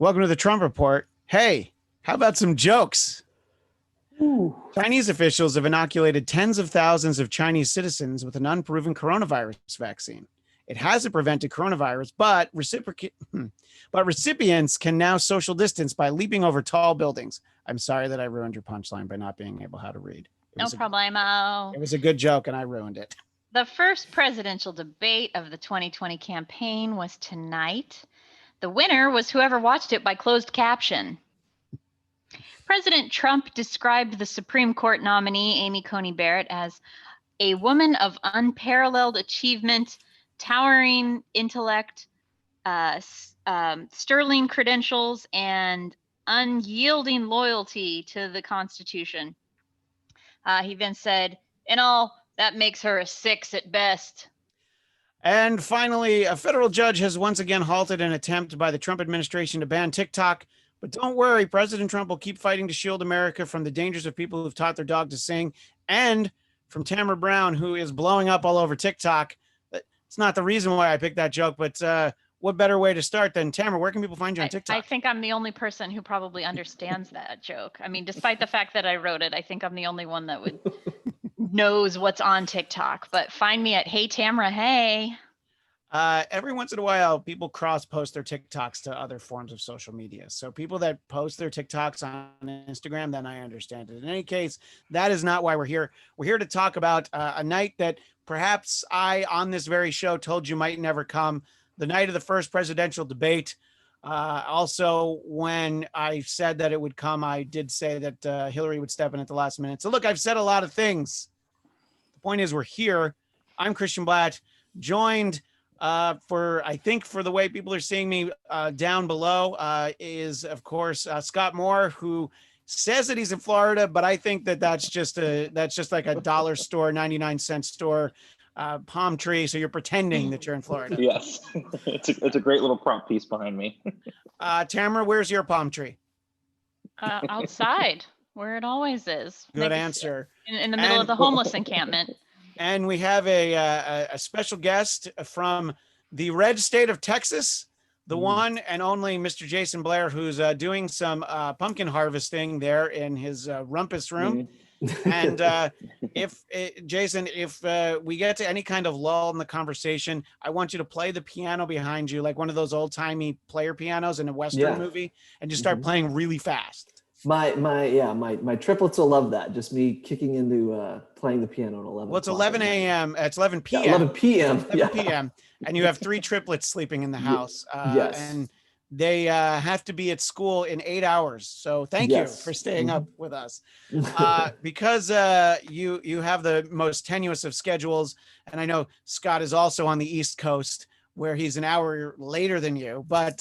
Welcome to the Trump Report. Hey, how about some jokes? Ooh. Chinese officials have inoculated tens of thousands of Chinese citizens with an unproven coronavirus vaccine. It hasn't prevented coronavirus, but recipients can now social distance by leaping over tall buildings. I'm sorry that I ruined your punchline by not being able how to read. No problemo. It was a good joke, and I ruined it. The first presidential debate of the 2020 campaign was tonight. The winner was whoever watched it by closed caption. President Trump described the Supreme Court nominee, Amy Coney Barrett, as a woman of unparalleled achievement, towering intellect, sterling credentials, and unyielding loyalty to the Constitution. He then said, in all, that makes her a 6 at best. And finally, a federal judge has once again halted an attempt by the Trump administration to ban TikTok. But don't worry, President Trump will keep fighting to shield America from the dangers of people who've taught their dog to sing, and from Tamara Brown, who is blowing up all over TikTok. It's not the reason why I picked that joke, but what better way to start than Tamara? Where can people find you on TikTok? I think I'm the only person who probably understands that joke. I mean, despite the fact that I wrote it, I think I'm the only one that would knows what's on TikTok. But find me at Hey Tamara, hey. Every once in a while, people cross-post their TikToks to other forms of social media. So people that post their TikToks on Instagram, then I understand it. In any case, that is not why we're here. We're here to talk about a night that perhaps I, on this very show, told you might never come. The night of the first presidential debate. Also, when I said that it would come, I did say that Hillary would step in at the last minute. So look, I've said a lot of things. The point is we're here. I'm Christian Blatt, joined for the way people are seeing me down below is, of course, Scott Moore, who says that he's in Florida, but I think that that's just like a dollar store, 99-cent store, palm tree. So you're pretending that you're in Florida. Yes, it's a great little prompt piece behind me. Tamara, where's your palm tree? Outside, where it always is. Good answer. In the middle of the homeless encampment. And we have a special guest from the red state of Texas, the one and only Mr. Jason Blair, who's doing some pumpkin harvesting there in his rumpus room. And Jason, if we get to any kind of lull in the conversation, I want you to play the piano behind you, like one of those old timey player pianos in a Western movie, and just start playing really fast. My triplets will love that. Just me kicking into playing the piano at 11. Well, it's 11 a.m. It's 11 p.m. Yeah, 11 p.m. 11 p.m. And you have 3 triplets sleeping in the house. Yes. And they have to be at school in 8 hours. So thank you for staying up with us. Because you have the most tenuous of schedules. And I know Scott is also on the East Coast, where he's an hour later than you. But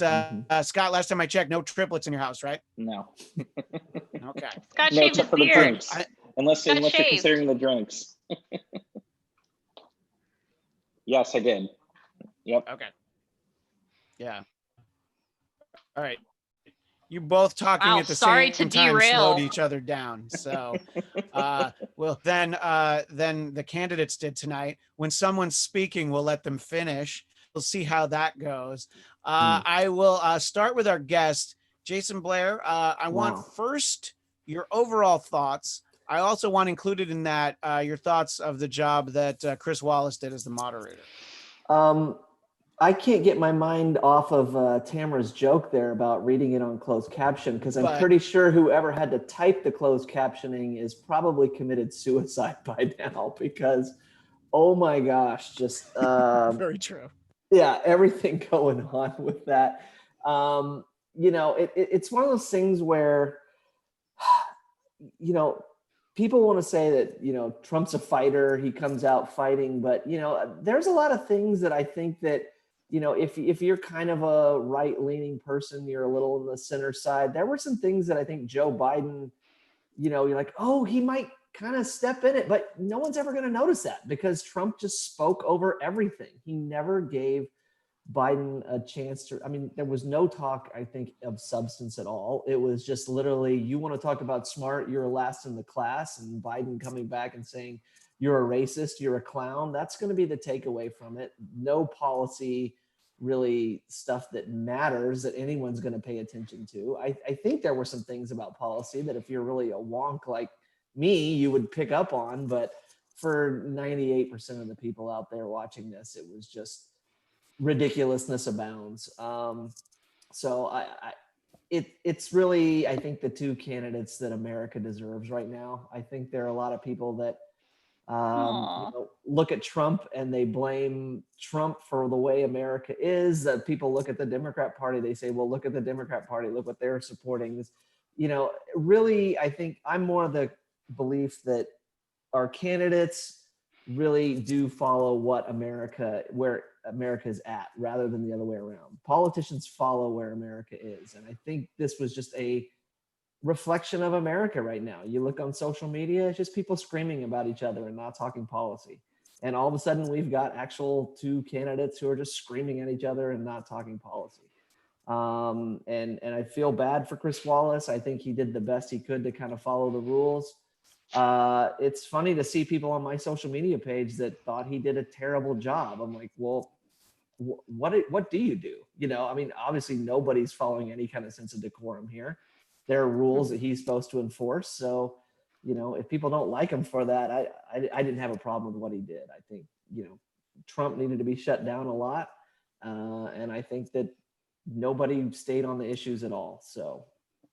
Scott, last time I checked, no triplets in your house, right? No. Okay. Scott No, shaved his except for the beard. drinks. Unless you're considering the drinks. Yes, I did. Yep. Okay. Yeah. All right. You both talking at the same time slowed each other down. So, well, then the candidates did tonight. When someone's speaking, we'll let them finish. We'll see how that goes. I will start with our guest, Jason Blair. I want first your overall thoughts. I also want included in that your thoughts of the job that Chris Wallace did as the moderator. I can't get my mind off of Tamara's joke there about reading it on closed caption, because I'm pretty sure whoever had to type the closed captioning is probably committed suicide by now, because, oh my gosh, just very true. Yeah, everything going on with that. It's one of those things where, people want to say that, Trump's a fighter, he comes out fighting, but, there's a lot of things that I think that, if you're kind of a right-leaning person, you're a little on the center side. There were some things that I think Joe Biden, you're like, oh, he might kind of step in it, but no one's ever going to notice that because Trump just spoke over everything. He never gave Biden a chance to, there was no talk, I think, of substance at all. It was just literally, you want to talk about smart, you're last in the class, and Biden coming back and saying, you're a racist, you're a clown. That's going to be the takeaway from it. No policy, really stuff that matters that anyone's going to pay attention to. I think there were some things about policy that if you're really a wonk like me, you would pick up on, but for 98% of the people out there watching this, it was just ridiculousness abounds. So it's really, I think, the two candidates that America deserves right now. I think there are a lot of people that look at Trump and they blame Trump for the way America is. People look at the Democrat Party, they say, well, look at the Democrat Party, look what they're supporting. Really, I think I'm more of the belief that our candidates really do follow where America's at, rather than the other way around. Politicians follow where America is. And I think this was just a reflection of America right now. You look on social media, it's just people screaming about each other and not talking policy. And all of a sudden we've got actual two candidates who are just screaming at each other and not talking policy. And I feel bad for Chris Wallace. I think he did the best he could to kind of follow the rules. It's funny to see people on my social media page that thought he did a terrible job. I'm like, well, what do you do? Obviously nobody's following any kind of sense of decorum here. There are rules that he's supposed to enforce. So, if people don't like him for that, I didn't have a problem with what he did. I think, Trump needed to be shut down a lot. And I think that nobody stayed on the issues at all. So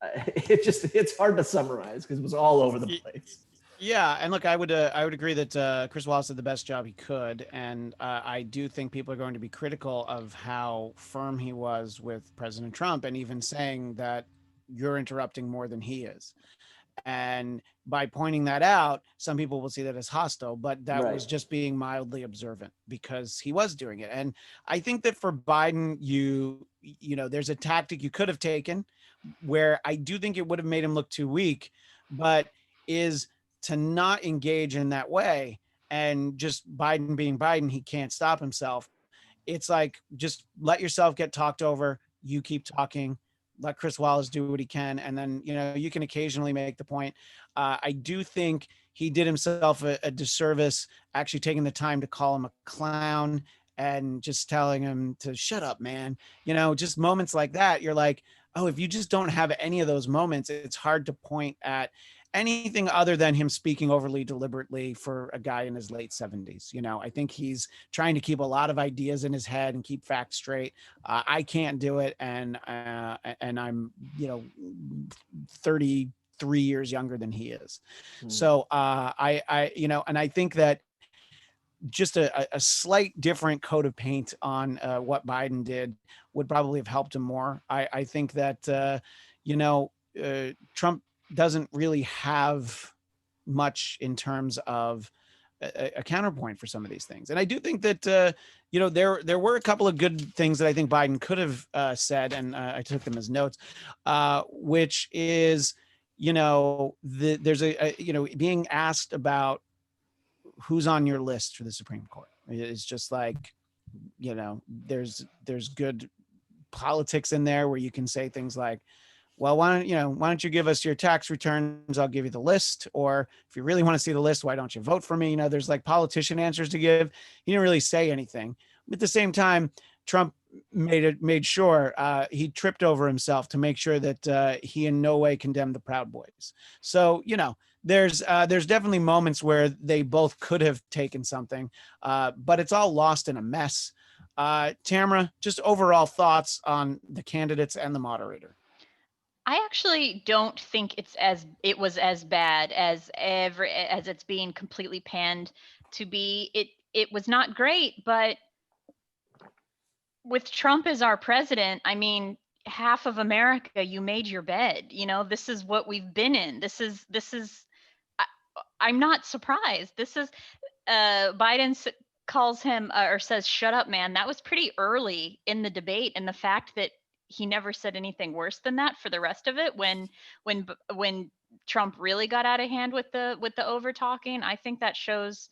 it's hard to summarize because it was all over the place. Yeah, and look, I would agree that Chris Wallace did the best job he could, and I do think people are going to be critical of how firm he was with President Trump, and even saying that you're interrupting more than he is. And by pointing that out, some people will see that as hostile, but that was just being mildly observant because he was doing it. And I think that for Biden, there's a tactic you could have taken where I do think it would have made him look too weak, but is to not engage in that way. And just Biden being Biden, he can't stop himself. It's like, just let yourself get talked over. You keep talking. Let Chris Wallace do what he can. And then, you can occasionally make the point. I do think he did himself a disservice, actually taking the time to call him a clown and just telling him to shut up, man. Just moments like that. You're like, oh, if you just don't have any of those moments, it's hard to point at anything other than him speaking overly deliberately for a guy in his late 70s. I think he's trying to keep a lot of ideas in his head and keep facts straight. I can't do it. And I'm, 33 years younger than he is. So and I think that just a slight different coat of paint on what Biden did would probably have helped him more. I think that, Trump doesn't really have much in terms of a counterpoint for some of these things. And I do think that, there were a couple of good things that I think Biden could have said, and I took them as notes, which is, there's being asked about who's on your list for the Supreme Court. It's just like, there's good politics in there where you can say things like, well, why don't you give us your tax returns? I'll give you the list. Or if you really want to see the list, why don't you vote for me? There's like politician answers to give. He didn't really say anything. At the same time, Trump made sure he tripped over himself to make sure that he in no way condemned the Proud Boys. So, there's definitely moments where they both could have taken something, but it's all lost in a mess. Tamara, just overall thoughts on the candidates and the moderator. I actually don't think it was as bad as it's being completely panned to be. It was not great, but with Trump as our president, half of America, you made your bed. This is what we've been in. This is. I'm not surprised. This is Biden calls him or says, "Shut up, man." That was pretty early in the debate, and the fact that he never said anything worse than that for the rest of it when Trump really got out of hand with the over talking, I think that shows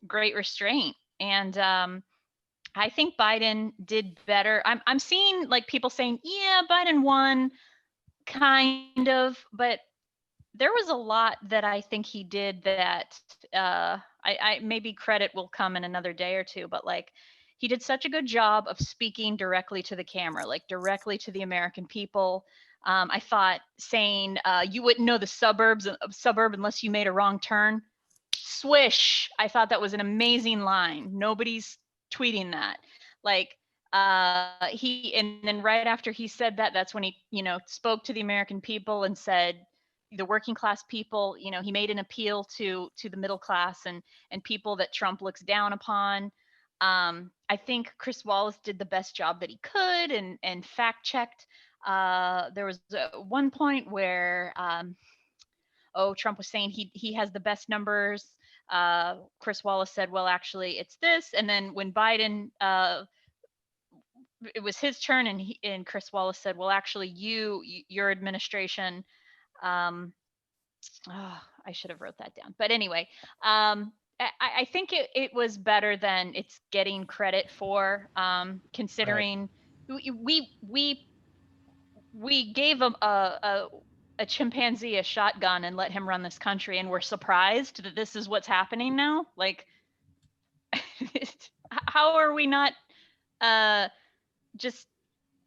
great restraint. And I think Biden did better. I'm seeing like people saying, yeah, Biden won kind of, but there was a lot that I think he did that I maybe credit will come in another day or two, but like he did such a good job of speaking directly to the camera, like directly to the American people. I thought saying you wouldn't know the suburb unless you made a wrong turn. Swish. I thought that was an amazing line. Nobody's tweeting that. Like and then right after he said that, that's when he, spoke to the American people and said, the working class people, he made an appeal to the middle class and people that Trump looks down upon. I think Chris Wallace did the best job that he could and fact checked. There was one point where Trump was saying he has the best numbers. Chris Wallace said, well, actually it's this. And then when Biden, it was his turn, and Chris Wallace said, well, actually your administration, I should have wrote that down. But anyway, I think it was better than it's getting credit for, considering we gave him a chimpanzee a shotgun and let him run this country, and we're surprised that this is what's happening now. Like, how are we not just?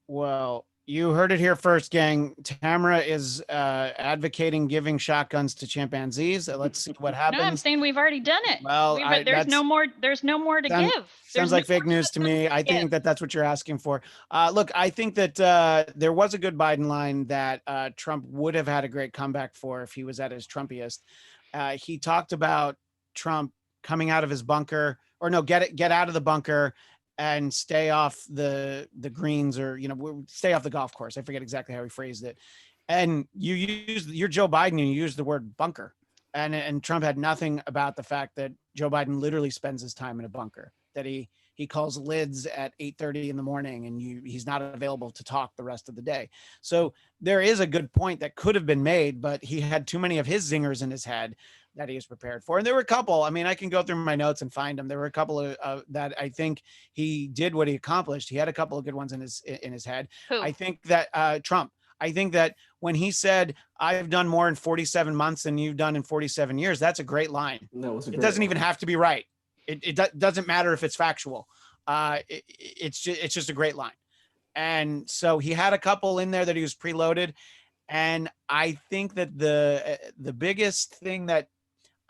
Well, you heard it here first, gang. Tamara is advocating giving shotguns to chimpanzees. Let's see what happens. No, I'm saying we've already done it. Well, there's no more to give. Sounds like fake news to me. I think that's what you're asking for. Look, I think that there was a good Biden line that Trump would have had a great comeback for if he was at his Trumpiest. He talked about Trump coming out of his bunker, or no, get out of the bunker and stay off the greens, or stay off the golf course. I forget exactly how he phrased it. And you're Joe Biden, and you used the word bunker. And Trump had nothing about the fact that Joe Biden literally spends his time in a bunker, that he calls lids at 8:30 in the morning, and he's not available to talk the rest of the day. So there is a good point that could have been made, but he had too many of his zingers in his head that he was prepared for. And there were a couple, I mean, I can go through my notes and find them. There were a couple of that I think he did what he accomplished. He had a couple of good ones in his head. Who? I think that Trump, I think that when he said, I've done more in 47 months than you've done in 47 years, that's a great line. It doesn't even have to be right. It doesn't matter if it's factual. It's just a great line. And so he had a couple in there that he was preloaded. And I think that the biggest thing that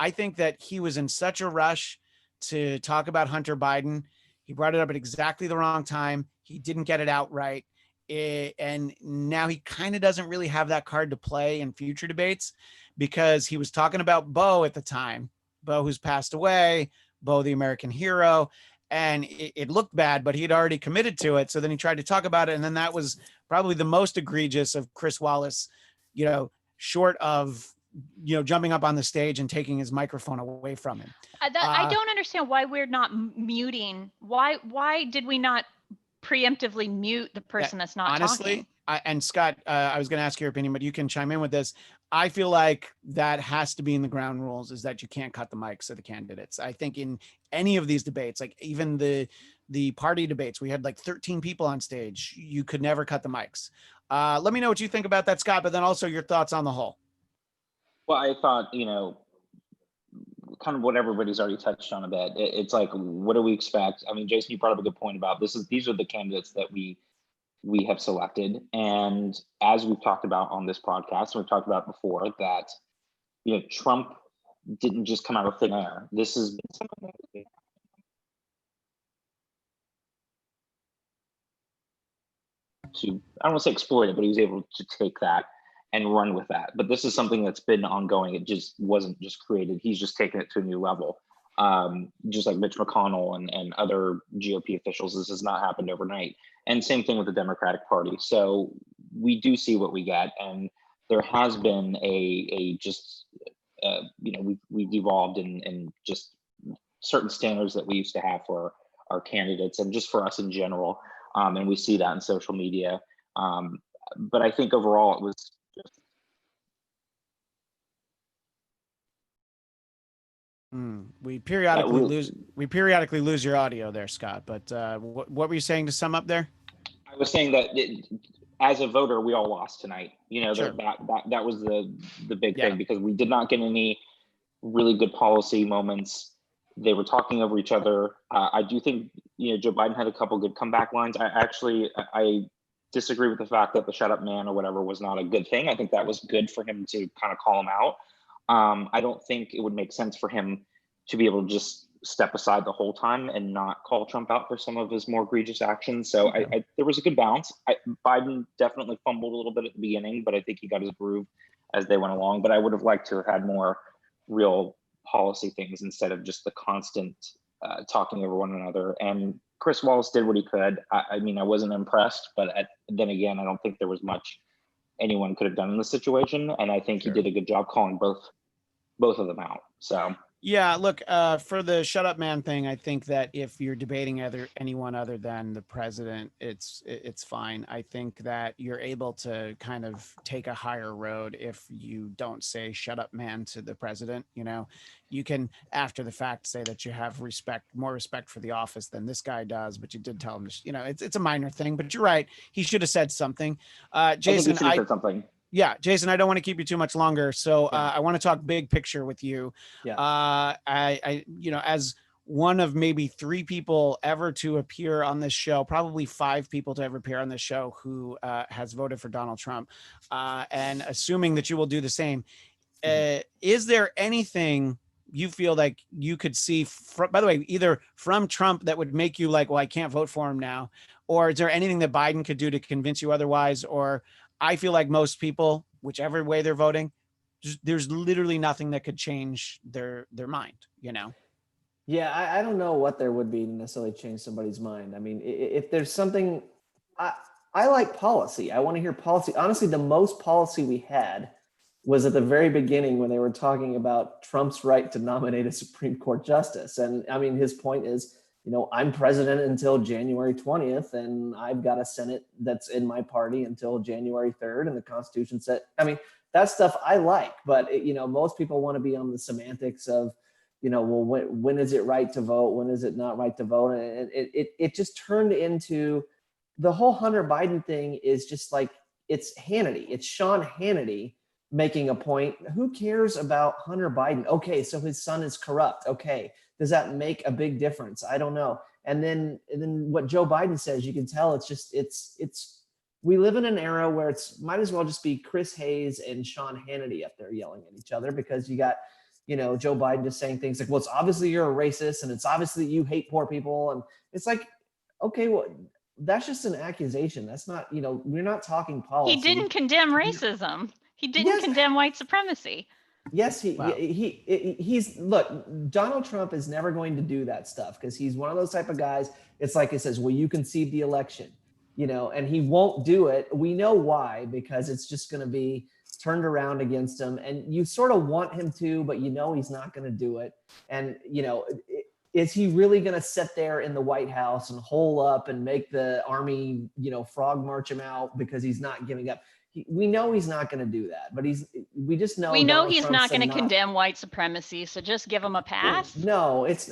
I think that he was in such a rush to talk about Hunter Biden. He brought it up at exactly the wrong time. He didn't get it out right. And now he kind of doesn't really have that card to play in future debates, because he was talking about Bo at the time, Bo who's passed away, Bo the American hero, and it looked bad, but he had already committed to it. So then he tried to talk about it, and then that was probably the most egregious of Chris Wallace, short of jumping up on the stage and taking his microphone away from him. I don't understand why we're not muting. Why did we not preemptively mute the person that's not honestly talking? And Scott, I was going to ask your opinion, but you can chime in with this. I feel like that has to be in the ground rules, is that you can't cut the mics of the candidates. I think in any of these debates, like even the party debates, we had like 13 people on stage. You could never cut the mics. Let me know what you think about that, Scott, but then also your thoughts on the whole. Well, I thought, kind of what everybody's already touched on a bit. It's like, what do we expect? I mean, Jason, you brought up a good point about these are the candidates that we have selected. And as we've talked about on this podcast, and we've talked about before, that, Trump didn't just come out of thin air. This has been something that I don't want to say exploit it, but he was able to take that and run with that. But this is something that's been ongoing. It just wasn't just created. He's just taken it to a new level. Just like Mitch McConnell and other GOP officials, this has not happened overnight. And same thing with the Democratic Party. So we do see what we get. And there has been we've evolved in just certain standards that we used to have for our candidates and just for us in general. And we see that in social media. But I think overall it was just. We periodically lose your audio there, Scott. But what were you saying to sum up there? I was saying that as a voter, we all lost tonight. Sure. that was the big thing, because we did not get any really good policy moments. They were talking over each other. I do think, Joe Biden had a couple good comeback lines. I disagree with the fact that the shut up man or whatever was not a good thing. I think that was good for him to kind of call him out. I don't think it would make sense for him to be able to just step aside the whole time and not call Trump out for some of his more egregious actions. So there was a good balance. Biden definitely fumbled a little bit at the beginning, but I think he got his groove as they went along. But I would have liked to have had more real policy things instead of just the constant talking over one another. And Chris Wallace did what he could. I mean, I wasn't impressed, but then again, I don't think there was much anyone could have done in this situation. And I think he did a good job calling both of them out. So. Yeah, look, for the shut up man thing, I think that if you're debating anyone other than the president, it's fine. I think that you're able to kind of take a higher road if you don't say shut up man to the president. You can, after the fact, say that you have more respect for the office than this guy does, but you did tell him to, it's a minor thing, but you're right. He should have said something. Jason, I said something. Yeah, Jason, I don't want to keep you too much longer. So I want to talk big picture with you. Yeah. I as one of maybe 3 people ever to appear on this show, probably 5 people to ever appear on this show who has voted for Donald Trump, and assuming that you will do the same, is there anything you feel like you could see, by the way, either from Trump that would make you like, well, I can't vote for him now, or is there anything that Biden could do to convince you otherwise? Or I feel like most people, whichever way they're voting, there's literally nothing that could change their mind, Yeah, I don't know what there would be to necessarily change somebody's mind. I mean, if there's something, I like policy. I want to hear policy. Honestly, the most policy we had was at the very beginning when they were talking about Trump's right to nominate a Supreme Court justice. And I mean, his point is, I'm president until January 20th, and I've got a Senate that's in my party until January 3rd. And the Constitution said, I mean, that stuff I like, but most people want to be on the semantics of, well, when is it right to vote? When is it not right to vote? And it just turned into the whole Hunter Biden thing is just like, it's Hannity. It's Sean Hannity making a point. Who cares about Hunter Biden? Okay, so his son is corrupt. Okay, does that make a big difference? I don't know. And then what Joe Biden says, you can tell it's we live in an era where it's might as well just be Chris Hayes and Sean Hannity up there yelling at each other, because you got Joe Biden just saying things like, well, it's obviously you're a racist and it's obviously you hate poor people. And it's like, okay, well, that's just an accusation. That's not, we're not talking policy. He didn't condemn racism. He didn't condemn white supremacy. Yes, he's look, Donald Trump is never going to do that stuff because he's one of those type of guys. It's like it says, well, you concede the election, and he won't do it. We know why, because it's just going to be turned around against him. And you sort of want him to, but he's not going to do it. And, is he really going to sit there in the White House and hole up and make the army, frog march him out because he's not giving up? We know he's not going to do that, but we just know. We know he's not going to condemn white supremacy. So just give him a pass. No, it's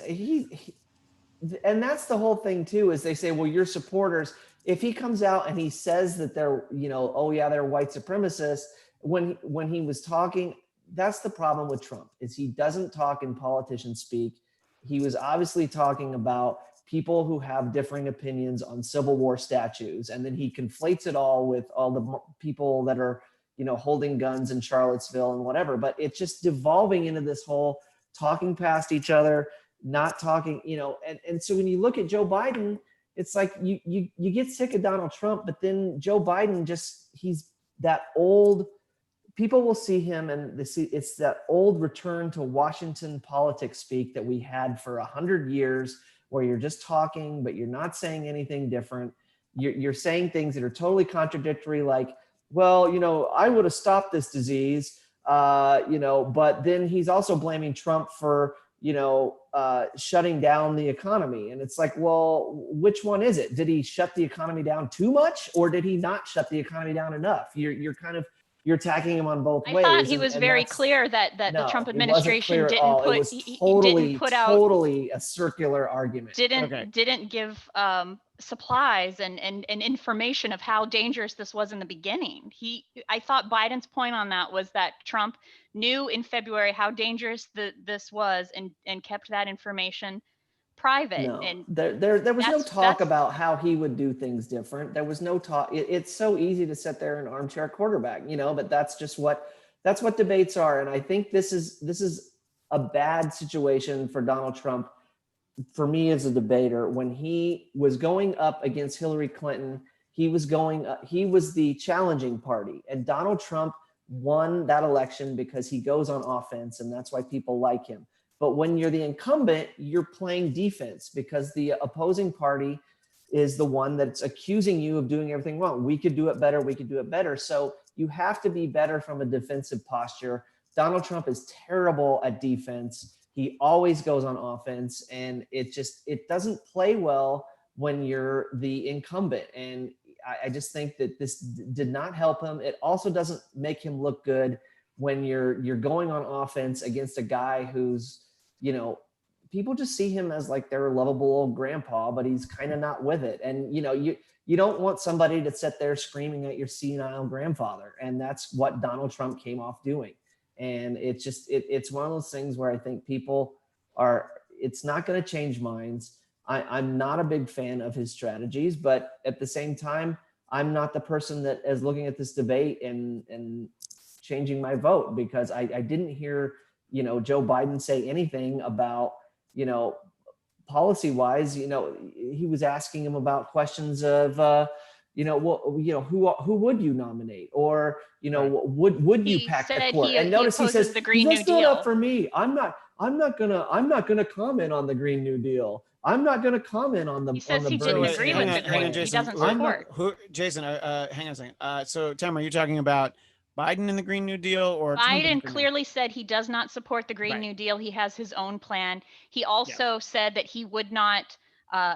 and that's the whole thing too, is they say, well, your supporters, if he comes out and he says that they're, oh yeah, they're white supremacists, when he was talking, that's the problem with Trump, is he doesn't talk in politician speak. He was obviously talking about people who have differing opinions on Civil War statues. And then he conflates it all with all the people that are, holding guns in Charlottesville and whatever. But it's just devolving into this whole talking past each other, not talking, and so when you look at Joe Biden, it's like you get sick of Donald Trump, but then Joe Biden he's that old. People will see him and it's that old return to Washington politics speak that we had for 100 years, where you're just talking, but you're not saying anything different. You're saying things that are totally contradictory, like, well, I would have stopped this disease, but then he's also blaming Trump for, shutting down the economy. And it's like, well, which one is it? Did he shut the economy down too much, or did he not shut the economy down enough? You're you're attacking him on both I ways. thought he and- was and very that's- clear that the no, Trump it wasn't administration clear at didn't all. put It was he totally, didn't put out totally a circular argument. Okay. didn't give supplies and information of how dangerous this was in the beginning. I thought Biden's point on that was that Trump knew in February how dangerous this was and kept that information private. No, And there was no talk that's- about how he would do things different. There was no talk. It's so easy to sit there and armchair quarterback, but that's just what debates are. And I think this is a bad situation for Donald Trump. For me as a debater, when he was going up against Hillary Clinton, he was the challenging party, and Donald Trump won that election because he goes on offense, and that's why people like him. But when you're the incumbent, you're playing defense because the opposing party is the one that's accusing you of doing everything wrong. We could do it better. We could do it better. So you have to be better from a defensive posture. Donald Trump is terrible at defense. He always goes on offense, and it doesn't play well when you're the incumbent. And I just think that this did not help him. It also doesn't make him look good when you're going on offense against a guy who's, people just see him as like their lovable old grandpa, but he's kind of not with it. And, you don't want somebody to sit there screaming at your senile grandfather. And that's what Donald Trump came off doing. And it's one of those things where I think it's not going to change minds. I'm not a big fan of his strategies, but at the same time, I'm not the person that is looking at this debate and changing my vote, because I didn't hear, Joe Biden say anything about, policy wise. He was asking him about questions of, who would you nominate, or would you He pack the said court? he- And he notice he opposes says the Green New that's not Deal. up for me. I'm not gonna comment on the Green New Deal. I'm not gonna comment on the. He says on the he didn't Bernie agree Sanders with the plan. Green. He Jason. doesn't I'm not- support. Jason, hang on a second. So Tamara, are you talking about Biden and the Green New Deal, or Trump and the Biden Green New Deal? clearly said he does not support the Green Right. New Deal. He has his own plan. He also said that he would not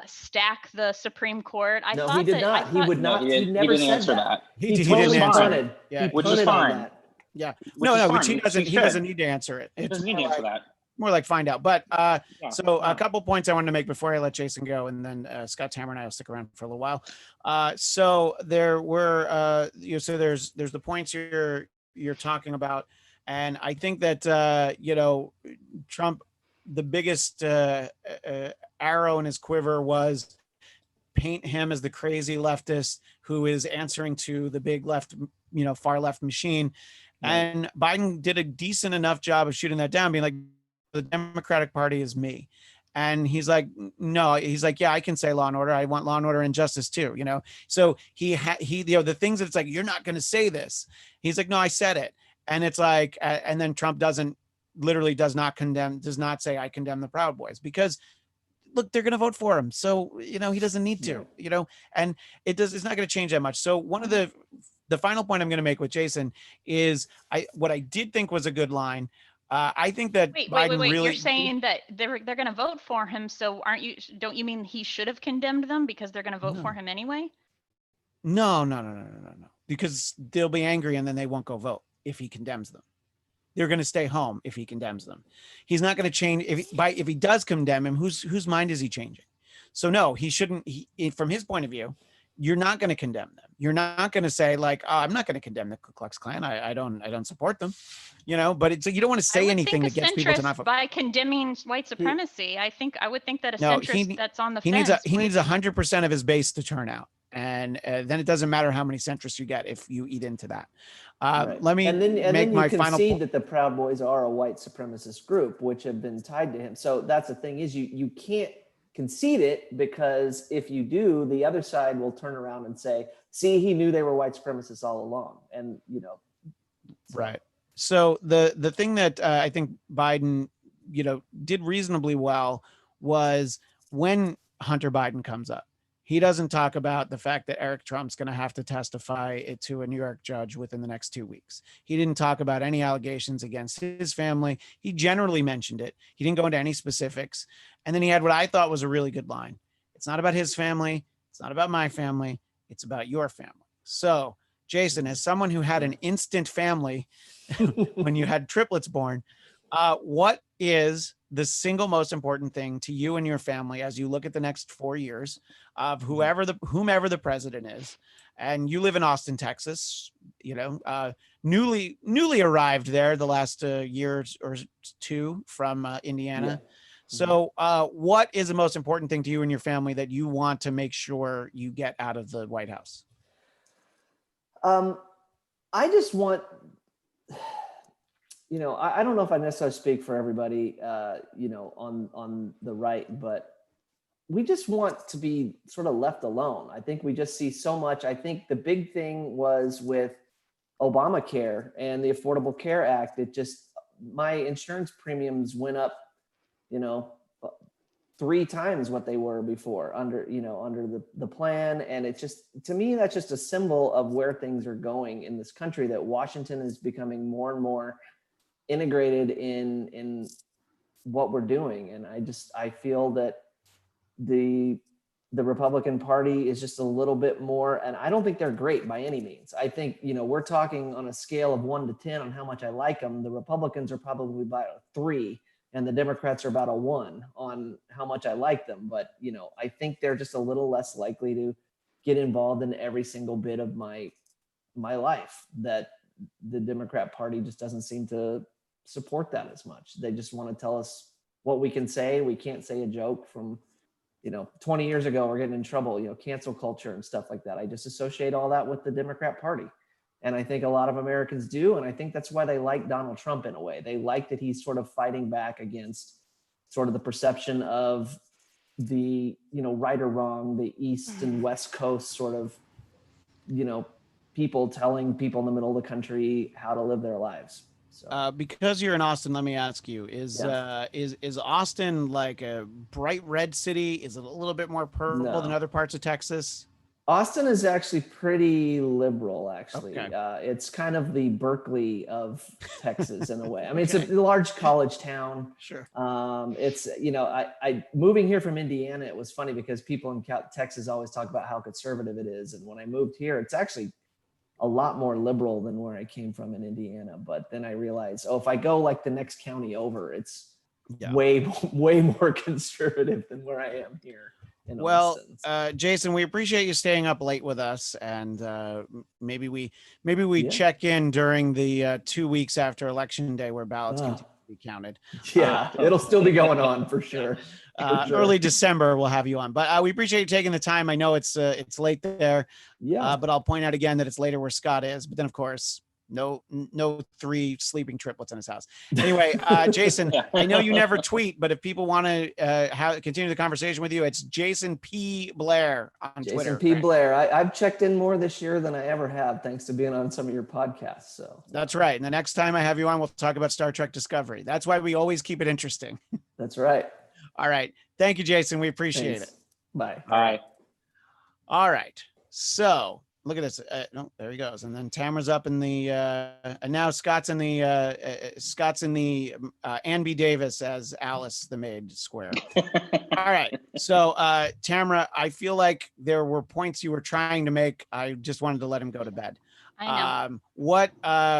stack the Supreme Court. No, he did not. He would No, not. he He didn't, never he didn't said answer that. that. He totally didn't answer fine. it. punted. Yeah. He Which is punted on fine. that. Yeah. Which No, is fine. which he doesn't. He said. doesn't need to answer it. He It's doesn't need to more answer like, that. more like find out. But Yeah, so a no. couple points I wanted to make before I let Jason go, and then Scott, Tamara, and I will stick around for a little while. So there were, so there's the points you're talking about, and I think that Trump, the biggest arrow in his quiver was paint him as the crazy leftist who is answering to the big left, far left machine. Right. And Biden did a decent enough job of shooting that down, being like, the Democratic Party is me. And he's like, no, he's like, yeah, I can say law and order. I want law and order and justice too, So the things that it's like, you're not going to say this. He's like, no, I said it. And it's like, and then Trump does not say, I condemn the Proud Boys, because look, they're going to vote for him. So, he doesn't need to, and it's not going to change that much. So one of the final point I'm going to make with Jason is what I did think was a good line. I think that Wait. Really, You're saying that they're going to vote for him. So don't you mean he should have condemned them because they're going to vote for him anyway? No. Because they'll be angry and then they won't go vote if he condemns them. They're going to stay home if he condemns them. He's not going to change if he does condemn him. Whose mind is he changing? So no, he shouldn't. From his point of view, you're not going to condemn them. You're not going to say like, oh, I'm not going to condemn the Ku Klux Klan. I don't support them. But you don't want to say anything that gets people to not vote. By condemning white supremacy, I would think that a centrist that's on the fence. He needs 100% of his base to turn out. And then it doesn't matter how many centrists you get if you eat into that. Right. Let me make my final point. That the Proud Boys are a white supremacist group, which have been tied to him. So that's the thing is you can't concede it, because if you do, the other side will turn around and say, see, he knew they were white supremacists all along. And, Right. So the thing that I think Biden, did reasonably well was when Hunter Biden comes up. He doesn't talk about the fact that Eric Trump's going to have to testify to a New York judge within the next 2 weeks. He didn't talk about any allegations against his family. He generally mentioned it. He didn't go into any specifics. And then he had what I thought was a really good line. It's not about his family. It's not about my family. It's about your family. So Jason, as someone who had an instant family when you had triplets born, what is the single most important thing to you and your family as you look at the next 4 years of whomever the president is? And you live in Austin, Texas, newly arrived there the last year or two from Indiana. Yeah. So what is the most important thing to you and your family that you want to make sure you get out of the White House? I just want, I don't know if I necessarily speak for everybody, on the right, but we just want to be sort of left alone. I think we just see so much. I think the big thing was with Obamacare and the Affordable Care Act. My insurance premiums went up, 3 times what they were before under the plan. And it just, to me, that's just a symbol of where things are going in this country, that Washington is becoming more and more integrated in what we're doing. And I feel that the Republican Party is just a little bit more, and I don't think they're great by any means. I think, we're talking on a scale of 1 to 10 on how much I like them. The Republicans are probably about a 3, and the Democrats are about a 1 on how much I like them. But, I think they're just a little less likely to get involved in every single bit of my life, that the Democrat Party just doesn't seem to support that as much. They just want to tell us what we can say. We can't say a joke from, 20 years ago, we're getting in trouble, cancel culture and stuff like that. I just associate all that with the Democrat Party. And I think a lot of Americans do. And I think that's why they like Donald Trump in a way. They like that he's sort of fighting back against sort of the perception of the, right or wrong, the East and West Coast sort of, people telling people in the middle of the country how to live their lives. So. Because you're in Austin, let me ask you: is Austin like a bright red city? Is it a little bit more purple than other parts of Texas? Austin is actually pretty liberal. Actually, Okay. It's kind of the Berkeley of Texas in a way. I mean, it's a large college town. Sure. It's I moving here from Indiana. It was funny because people in Texas always talk about how conservative it is, and when I moved here, it's actually a lot more liberal than where I came from in Indiana. But then I realized, if I go like the next county over, it's way more conservative than where I am here. Well, Jason, we appreciate you staying up late with us, and maybe we check in during the 2 weeks after Election Day where ballots continue to be counted. Yeah, it'll still be going on for sure. Early December we'll have you on, but we appreciate you taking the time. I know it's late there, but I'll point out again that it's later where Scott is. But then, of course, no 3 sleeping triplets in his house. Anyway, Jason, I know you never tweet, but if people want to continue the conversation with you, it's Jason P. Blair on Twitter. Jason P. Blair. I've checked in more this year than I ever have, thanks to being on some of your podcasts. So that's right. And the next time I have you on, we'll talk about Star Trek Discovery. That's why we always keep it interesting. That's right. All right. Thank you, Jason. We appreciate it. Bye. All right. So look at this. No, there he goes. And then Tamara's up in the, and now Scott's in the Ann B. Davis as Alice the maid square. All right. So Tamara, I feel like there were points you were trying to make. I just wanted to let him go to bed. I know.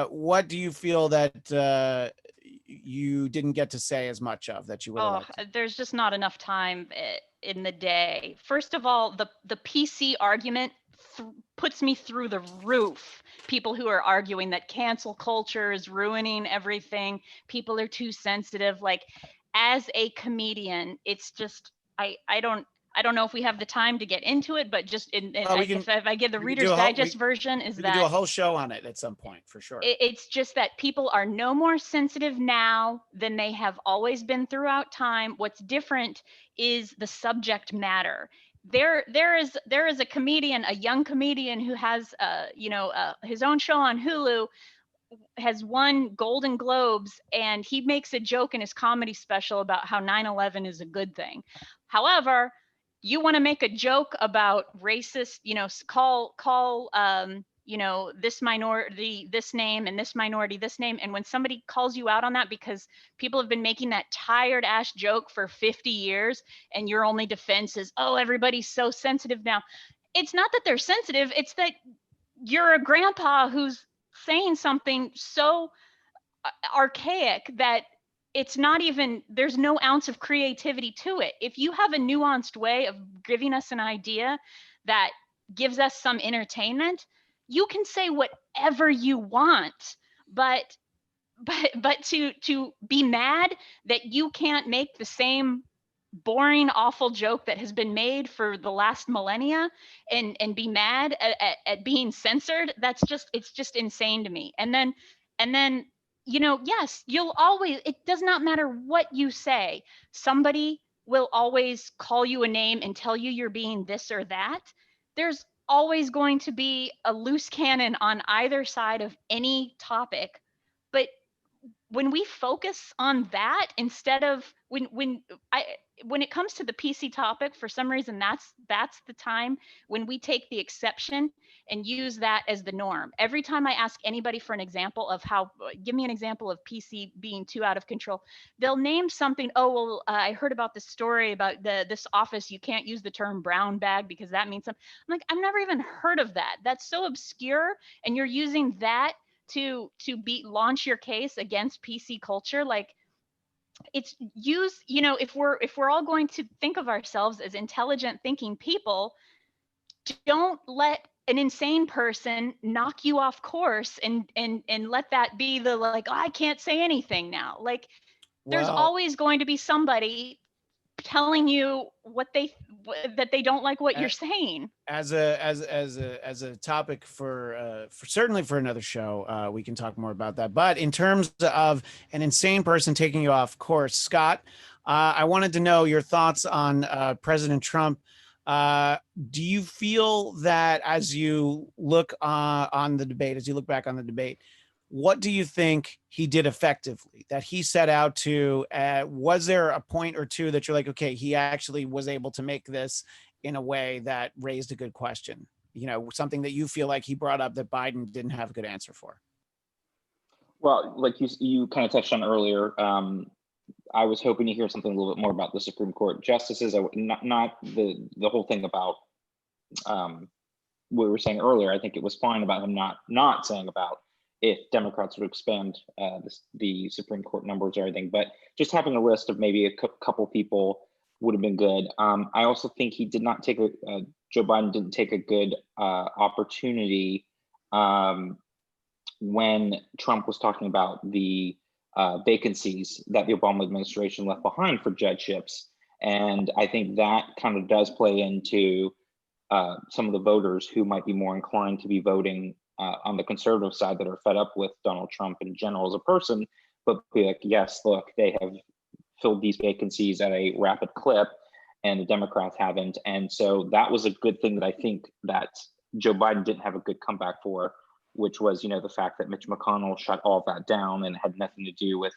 What do you feel that you didn't get to say as much of that you would have liked to? There's just not enough time in the day. First of all, the PC argument puts me through the roof. People who are arguing that cancel culture is ruining everything. People are too sensitive. Like, as a comedian, it's just, I don't know if we have the time to get into it, but just if I give the Reader's Digest version, we can do a whole show on it at some point for sure. It's just that people are no more sensitive now than they have always been throughout time. What's different is the subject matter. There is a comedian, a young comedian who has his own show on Hulu, has won Golden Globes, and he makes a joke in his comedy special about how 9/11 is a good thing. However, you want to make a joke about racist, call this minority this name and this minority this name, and when somebody calls you out on that because people have been making that tired ass joke for 50 years and your only defense is, oh, everybody's so sensitive now. It's not that they're sensitive, it's that you're a grandpa who's saying something so archaic that it's not even, there's no ounce of creativity to it. If you have a nuanced way of giving us an idea that gives us some entertainment, you can say whatever you want. But to be mad that you can't make the same boring, awful joke that has been made for the last millennia and be mad at being censored, it's just insane to me. And then, yes, you'll always, it does not matter what you say, somebody will always call you a name and tell you you're being this or that. There's always going to be a loose cannon on either side of any topic. But when we focus on that instead of when it comes to the PC topic, for some reason that's the time when we take the exception and use that as the norm. Every time I ask anybody for an example of how, give me an example of PC being too out of control, they'll name something. Oh, well, I heard about this story about this office. You can't use the term brown bag because that means something. I'm like, I've never even heard of that. That's so obscure, and you're using that to launch your case against PC culture. Like, it's use, if we're all going to think of ourselves as intelligent thinking people, don't let an insane person knock you off course and let that be the, like, oh, I can't say anything now. Like, there's Well, always going to be somebody telling you that they don't like what you're saying. as a topic for certainly for another show, we can talk more about that. But in terms of an insane person taking you off course, Scott, I wanted to know your thoughts on President Trump. Do you feel that as you look on the debate, as you look back on the debate, what do you think he did effectively that he set out to? Was there a point or two that you're like, okay, he actually was able to make this in a way that raised a good question? Something that you feel like he brought up that Biden didn't have a good answer for. Well, like you kind of touched on earlier, I was hoping to hear something a little bit more about the Supreme Court justices, not the whole thing about what we were saying earlier. I think it was fine about him not saying about if Democrats would expand the Supreme Court numbers or anything, but just having a list of maybe a couple people would have been good. I also think he did not take Joe Biden didn't take a good opportunity when Trump was talking about the vacancies that the Obama administration left behind for judgeships. And I think that kind of does play into some of the voters who might be more inclined to be voting on the conservative side, that are fed up with Donald Trump in general as a person, but be like, yes, look, they have filled these vacancies at a rapid clip and the Democrats haven't. And so that was a good thing that I think that Joe Biden didn't have a good comeback for, which was, the fact that Mitch McConnell shut all of that down and had nothing to do with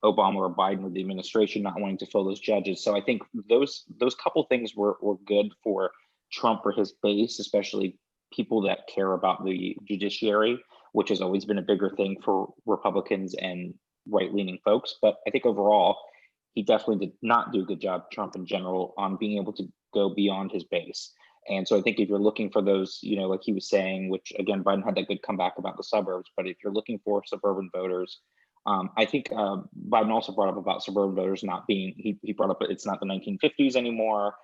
Obama or Biden or the administration not wanting to fill those judges. So I think those couple things were good for Trump, for his base, especially people that care about the judiciary, which has always been a bigger thing for Republicans and right-leaning folks. But I think overall, he definitely did not do a good job, Trump in general, on being able to go beyond his base. And so I think if you're looking for those, like he was saying, which again, Biden had that good comeback about the suburbs, but if you're looking for suburban voters, I think Biden also brought up about suburban voters not being, he brought up, it's not the 1950s anymore.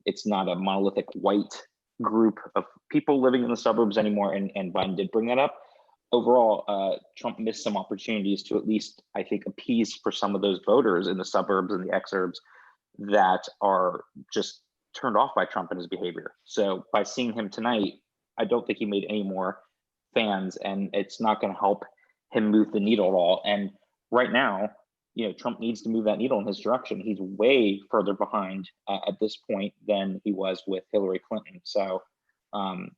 It's not a monolithic white group of people living in the suburbs anymore. And Biden did bring that up. Overall, Trump missed some opportunities to at least, I think, appease for some of those voters in the suburbs and the exurbs that are just turned off by Trump and his behavior. So by seeing him tonight, I don't think he made any more fans, and it's not going to help him move the needle at all. And right now, Trump needs to move that needle in his direction. He's way further behind at this point than he was with Hillary Clinton. So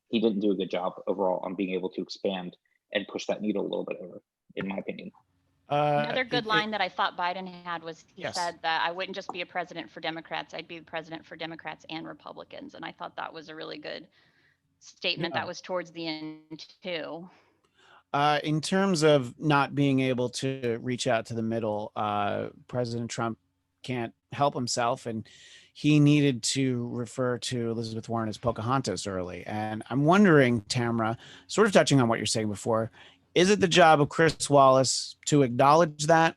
he didn't do a good job overall on being able to expand and push that needle a little bit over, in my opinion. Another good line that I thought Biden had was he Yes. said that I wouldn't just be a president for Democrats, I'd be the president for Democrats and Republicans. And I thought that was a really good statement. Yeah. That was towards the end too. In terms of not being able to reach out to the middle, President Trump can't help himself. And, he needed to refer to Elizabeth Warren as Pocahontas early. And I'm wondering, Tamara, sort of touching on what you're saying before, is it the job of Chris Wallace to acknowledge that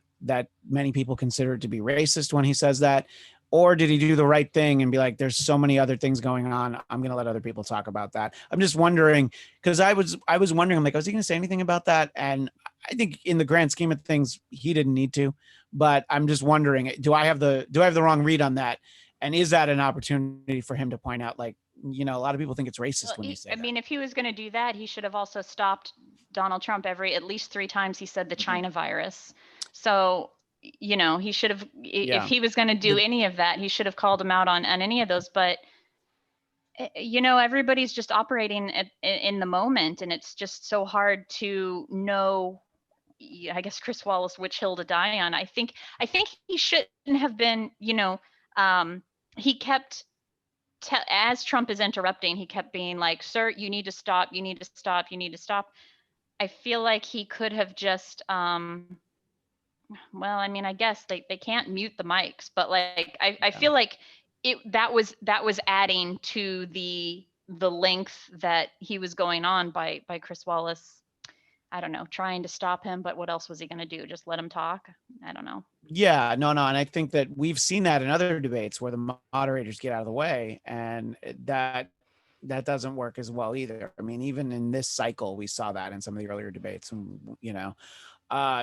many people consider it to be racist when he says that? Or did he do the right thing and be like, there's so many other things going on, I'm going to let other people talk about that? I'm just wondering, because I was wondering, I'm like, was he going to say anything about that? And I think in the grand scheme of things, he didn't need to. But I'm just wondering, do I have the wrong read on that? And is that an opportunity for him to point out, like, a lot of people think it's racist Well, when you say I that. mean, if he was going to do that, he should have also stopped Donald Trump at least 3 times he said the China virus. So, he should have, if he was going to do any of that, he should have called him out on any of those. But, everybody's just operating in the moment, and it's just so hard to know, I guess, Chris Wallace, which hill to die on. I think he shouldn't have been, he kept, as Trump is interrupting, he kept being like, sir, you need to stop, you need to stop, you need to stop. I feel like he could have just, well, I mean, I guess they can't mute the mics, but like, I feel like that was adding to the length that he was going on by Chris Wallace. I don't know, trying to stop him, but what else was he going to do? Just let him talk? I don't know. Yeah, no. And I think that we've seen that in other debates where the moderators get out of the way, and that doesn't work as well either. I mean, even in this cycle, we saw that in some of the earlier debates,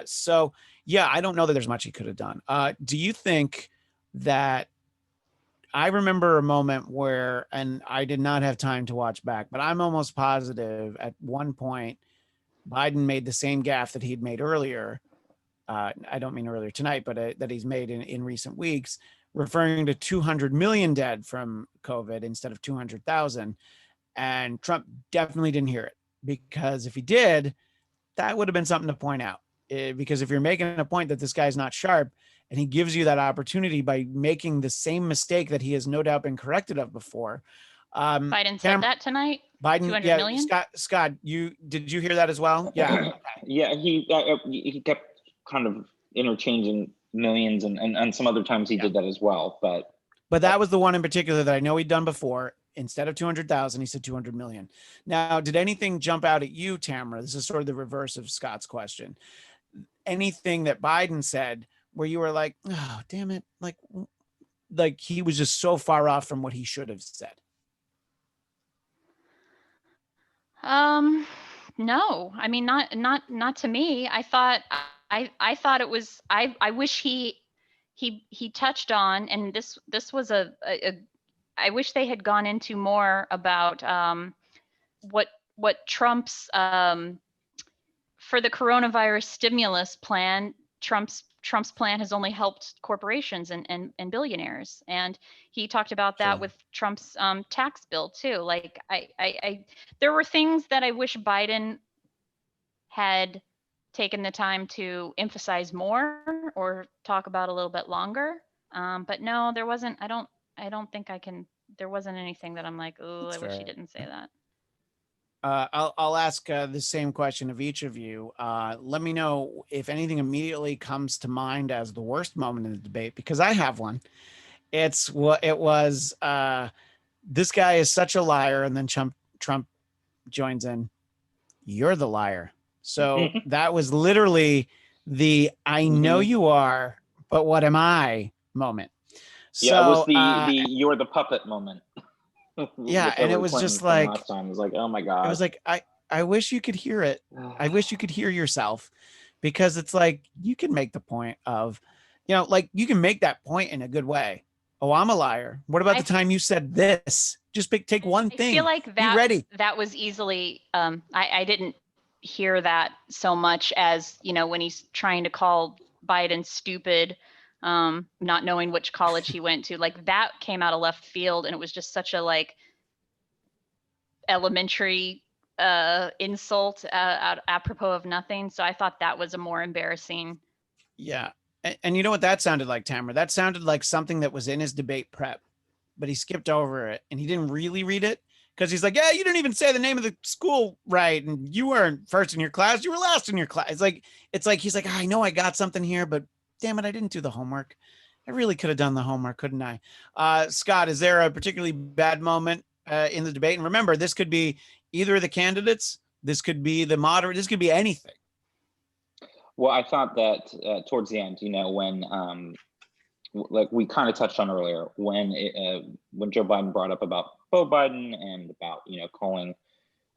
so yeah, I don't know that there's much he could have done. Do you think that, I remember a moment where, and I did not have time to watch back, but I'm almost positive at one point, Biden made the same gaffe that he'd made earlier. I don't mean earlier tonight, but that he's made in recent weeks, referring to 200 million dead from COVID instead of 200,000. And Trump definitely didn't hear it, because if he did, that would have been something to point out. Because if you're making a point that this guy's not sharp, and he gives you that opportunity by making the same mistake that he has no doubt been corrected of before. Biden said that tonight. Biden, 200 yeah, million? Scott, did you hear that as well? Yeah. Yeah, he kept kind of interchanging millions, and some other times he did that as well. But that was the one in particular that I know he'd done before. Instead of 200,000, he said 200 million. Now, did anything jump out at you, Tamara? This is sort of the reverse of Scott's question. Anything that Biden said where you were like, oh, damn it. Like he was just so far off from what he should have said. No, I mean, not to me. I thought it was, I wish he touched on, and this was I wish they had gone into more about, what Trump's, for the coronavirus stimulus plan, Trump's plan has only helped corporations and billionaires. And he talked about that with Trump's tax bill too. Like there were things that I wish Biden had taken the time to emphasize more or talk about a little bit longer. But no, there wasn't, I don't think there wasn't anything that I'm like, oh, I wish he didn't say that. I'll ask the same question of each of you. Let me know if anything immediately comes to mind as the worst moment in the debate, because I have one. It was this guy is such a liar, and then Trump joins in, you're the liar. So that was literally the I know you are, but what am I moment. Yeah, it was the you're the puppet moment. Yeah, and it was just like, last time. It was like, oh my God. I was like, I wish you could hear it. I wish you could hear yourself, because it's like, you can make the point of, like you can make that point in a good way. Oh, I'm a liar. What about the time you said this? Just take one thing. I feel like that, be ready. That was easily, I didn't hear that so much as, when he's trying to call Biden stupid, not knowing which college he went to, like that came out of left field. And it was just such a like elementary insult apropos of nothing. So I thought that was a more embarrassing. Yeah. And you know what that sounded like, Tamara? That sounded like something that was in his debate prep, but he skipped over it and he didn't really read it, because he's like, yeah, you didn't even say the name of the school right. And you weren't first in your class. You were last in your class. It's like, he's like, I know I got something here, but damn it, I didn't do the homework. I really could have done the homework, couldn't I? Scott, is there a particularly bad moment in the debate? And remember, this could be either of the candidates. This could be the moderate. This could be anything. Well, I thought that towards the end, when like we kind of touched on earlier, when Joe Biden brought up about Beau Biden and about calling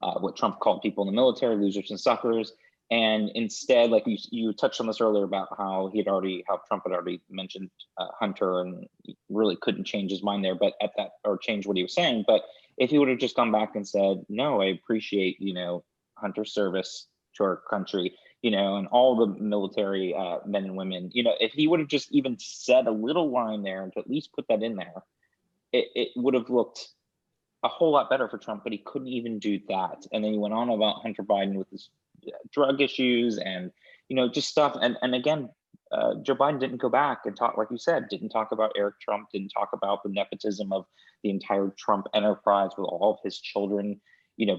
what Trump called people in the military losers and suckers, and instead, like you touched on this earlier about how Trump had already mentioned Hunter, and he really couldn't change his mind there, but or change what he was saying. But if he would have just gone back and said, no, I appreciate Hunter's service to our country, and all the military men and women, if he would have just even said a little line there and to at least put that in there, it would have looked a whole lot better for Trump, but he couldn't even do that. And then he went on about Hunter Biden with his drug issues and, just stuff. And again, Joe Biden didn't go back and talk, like you said, didn't talk about Eric Trump, didn't talk about the nepotism of the entire Trump enterprise with all of his children,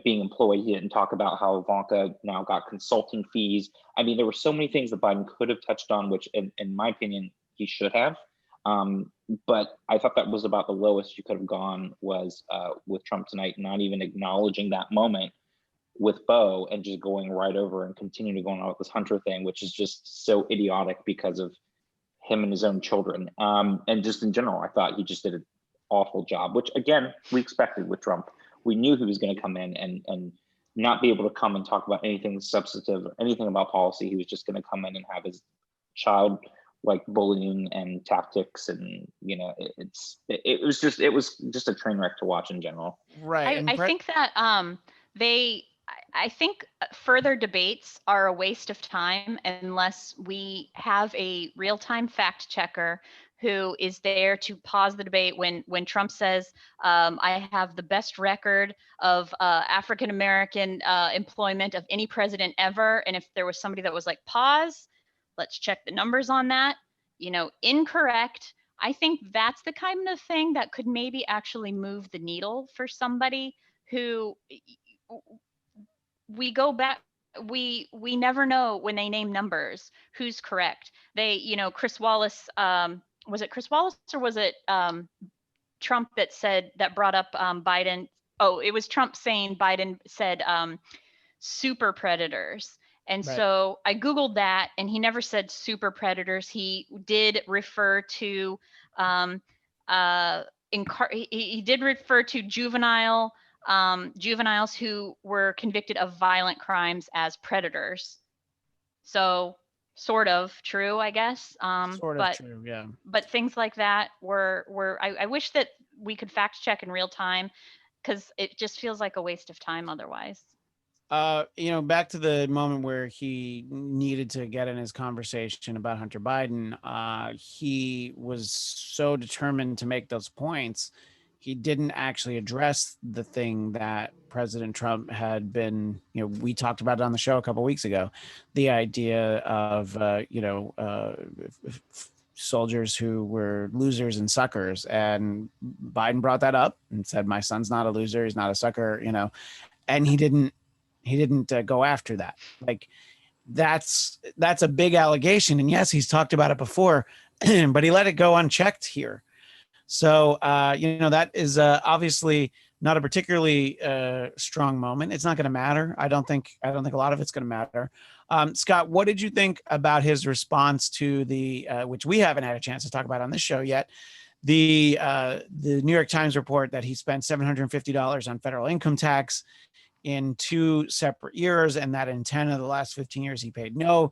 being employed. He didn't talk about how Ivanka now got consulting fees. I mean, there were so many things that Biden could have touched on, which in my opinion, he should have. But I thought that was about the lowest you could have gone was with Trump tonight, not even acknowledging that moment with Beau and just going right over and continuing to go on with this Hunter thing, which is just so idiotic because of him and his own children. And just in general, I thought he just did an awful job, which again, we expected with Trump. We knew he was going to come in and not be able to come and talk about anything substantive or anything about policy. He was just going to come in and have his child like bullying and tactics, and it was just a train wreck to watch in general. Right. I think that I think further debates are a waste of time unless we have a real-time fact checker who is there to pause the debate when Trump says, I have the best record of African American employment of any president ever. And if there was somebody that was like, pause, let's check the numbers on that, incorrect. I think that's the kind of thing that could maybe actually move the needle for somebody who we go back. We never know when they name numbers who's correct. They, Chris Wallace, was it Chris Wallace or was it Trump that brought up Biden? Oh, it was Trump saying Biden said super predators. And Right. so I Googled that and he never said super predators. He did refer to he did refer to juveniles who were convicted of violent crimes as predators. So sort of true, I guess. Sort of true. Yeah. But things like that I wish that we could fact check in real time because it just feels like a waste of time otherwise. Back to the moment where he needed to get in his conversation about Hunter Biden, he was so determined to make those points. He didn't actually address the thing that President Trump had been, we talked about it on the show a couple of weeks ago, the idea of, soldiers who were losers and suckers. And Biden brought that up and said, my son's not a loser. He's not a sucker, and he didn't go after that. Like that's a big allegation. And yes, he's talked about it before, but he let it go unchecked here. So, that is obviously not a particularly strong moment. It's not going to matter. I don't think a lot of it's going to matter. Scott, what did you think about his response to the, which we haven't had a chance to talk about on this show yet, the New York Times report that he spent $750 on federal income tax in 2 separate years, and that in 10 of the last 15 years he paid no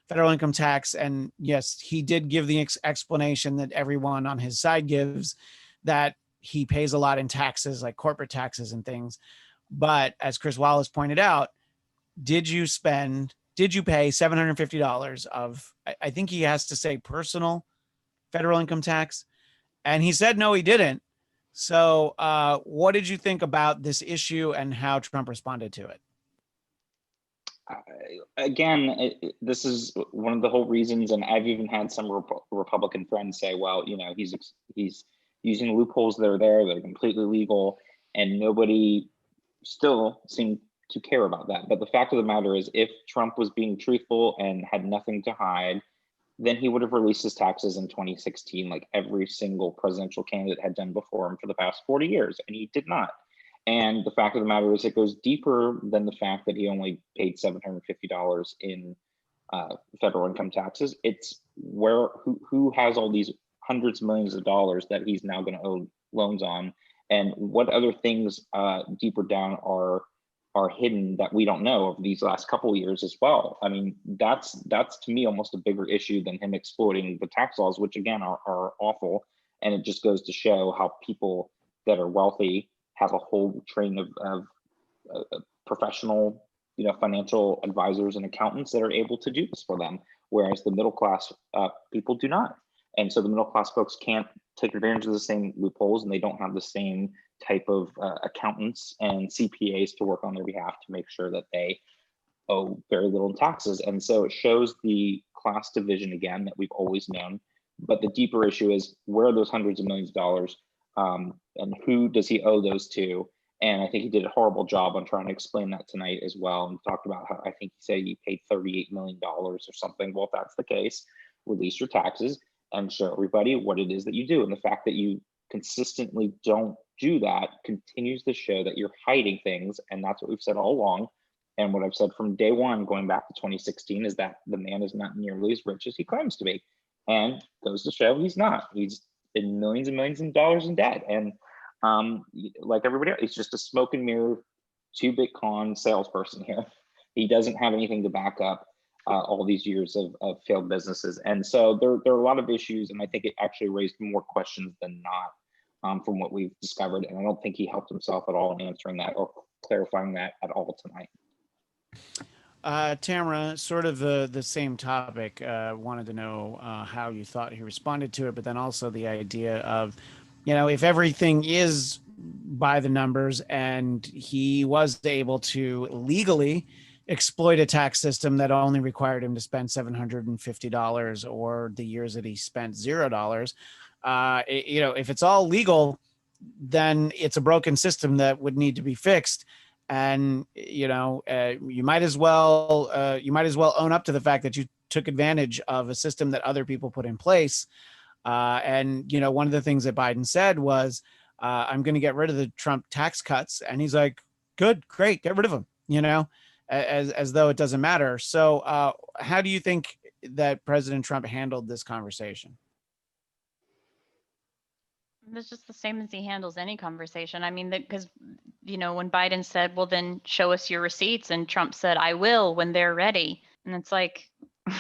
federal income tax. And yes, he did give the explanation that everyone on his side gives, that he pays a lot in taxes, like corporate taxes and things. But as Chris Wallace pointed out, did you pay $750 of, I think he has to say personal federal income tax? And he said, no, he didn't. So what did you think about this issue and how Trump responded to it? This is one of the whole reasons, and I've even had some Republican friends say, well, he's using loopholes that are there that are completely legal, and nobody still seemed to care about that. But the fact of the matter is, if Trump was being truthful and had nothing to hide, then he would have released his taxes in 2016, like every single presidential candidate had done before him for the past 40 years, and he did not. And the fact of the matter is, it goes deeper than the fact that he only paid $750 in federal income taxes. It's who has all these hundreds of millions of dollars that he's now going to owe loans on, and what other things deeper down are hidden that we don't know over these last couple of years as well. I mean, that's to me almost a bigger issue than him exploiting the tax laws, which again are awful. And it just goes to show how people that are wealthy have a whole train of professional, financial advisors and accountants that are able to do this for them, whereas the middle class people do not. And so the middle class folks can't take advantage of the same loopholes, and they don't have the same type of accountants and CPAs to work on their behalf to make sure that they owe very little in taxes. And so it shows the class division again that we've always known. But the deeper issue is, where are those hundreds of millions of dollars, and who does he owe those to? And I think he did a horrible job on trying to explain that tonight as well, and talked about how I think he said he paid $38 million or something. Well, if that's the case, release your taxes and show everybody what it is that you do. And the fact that you consistently don't do that continues to show that you're hiding things. And that's what we've said all along. And what I've said from day one, going back to 2016, is that the man is not nearly as rich as he claims to be. And goes to show he's not. He's in millions and millions of dollars in debt. And like everybody else, he's just a smoke and mirror, two-bit con salesperson here. He doesn't have anything to back up all these years of failed businesses. And so there are a lot of issues, and I think it actually raised more questions than not from what we've discovered. And I don't think he helped himself at all in answering that or clarifying that at all tonight. Tamara, sort of the same topic, wanted to know how you thought he responded to it, but then also the idea of, if everything is by the numbers and he was able to legally exploit a tax system that only required him to spend $750, or the years that he spent $0, if it's all legal, then it's a broken system that would need to be fixed. And you might as well own up to the fact that you took advantage of a system that other people put in place. And one of the things that Biden said was, I'm going to get rid of the Trump tax cuts. And he's like, good, great, get rid of them, as though it doesn't matter. So how do you think that President Trump handled this conversation? It's just the same as he handles any conversation. I mean, because, when Biden said, well, then show us your receipts, and Trump said, I will when they're ready. And it's like,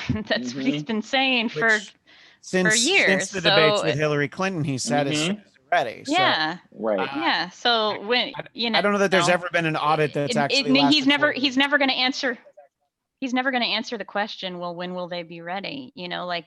that's what he's been saying for years. Since the debates with Hillary Clinton, he said as soon as they're ready. So, right. Yeah. So when, I don't know that there's ever been an audit that's actually he's never going to answer. He's never going to answer the question, well, when will they be ready?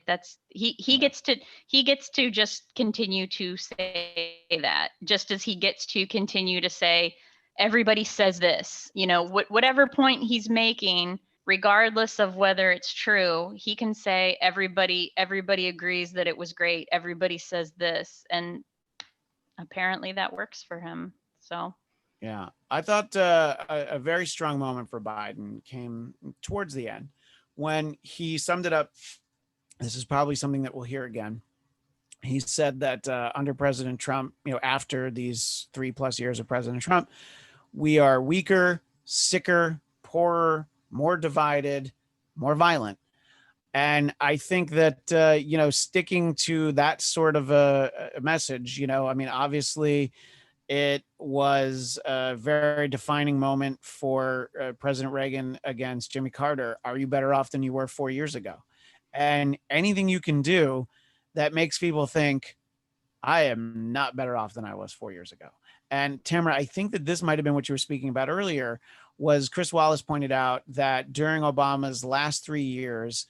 That's he gets to just continue to say that, just as he gets to continue to say, everybody says this, whatever point he's making, regardless of whether it's true, he can say, everybody agrees that it was great. Everybody says this. And apparently that works for him. So. Yeah, I thought a very strong moment for Biden came towards the end when he summed it up. This is probably something that we'll hear again. He said that under President Trump, after these 3+ years of President Trump, we are weaker, sicker, poorer, more divided, more violent. And I think that, sticking to that sort of a message, obviously, it was a very defining moment for President Reagan against Jimmy Carter. Are you better off than you were 4 years ago? And anything you can do that makes people think, I am not better off than I was 4 years ago. And Tamara, I think that this might have been what you were speaking about earlier, was Chris Wallace pointed out that during Obama's last 3 years,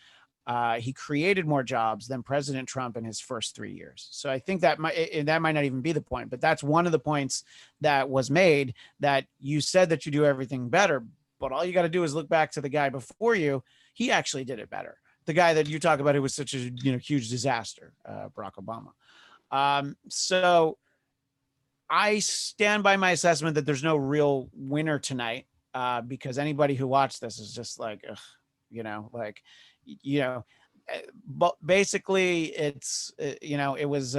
he created more jobs than President Trump in his first 3 years. So I think that might not even be the point, but that's one of the points that was made, that you said that you do everything better, but all you got to do is look back to the guy before you. He actually did it better. The guy that you talk about who was such a huge disaster, Barack Obama. So I stand by my assessment that there's no real winner tonight, because anybody who watched this is just like, ugh, but basically it's it was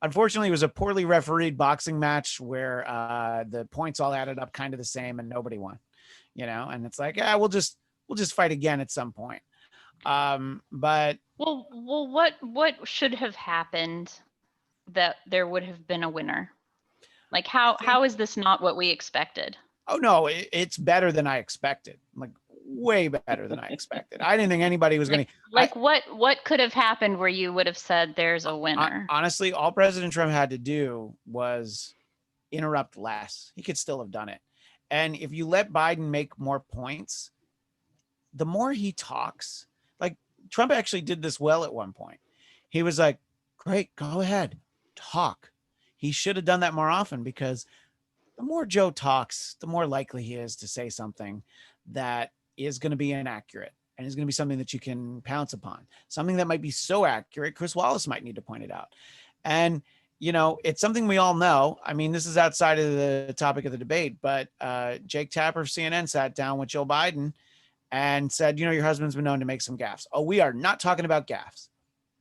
unfortunately it was a poorly refereed boxing match where the points all added up kind of the same and nobody won, and it's like, we'll just fight again at some point. But well, what should have happened that there would have been a winner? Like how is this not what we expected? oh no, it's better than I expected. Like way better than I expected. I didn't think anybody was going to what could have happened where you would have said there's a winner? Honestly, all President Trump had to do was interrupt less. He could still have done it. And if you let Biden make more points, the more he talks, like Trump actually did this well at one point. He was like, great, go ahead, talk. He should have done that more often, because the more Joe talks, the more likely he is to say something that is going to be inaccurate and is going to be something that you can pounce upon, something that might be so accurate, Chris Wallace might need to point it out. And, it's something we all know. I mean, this is outside of the topic of the debate, but Jake Tapper of CNN sat down with Joe Biden and said, your husband's been known to make some gaffes. Oh, we are not talking about gaffes.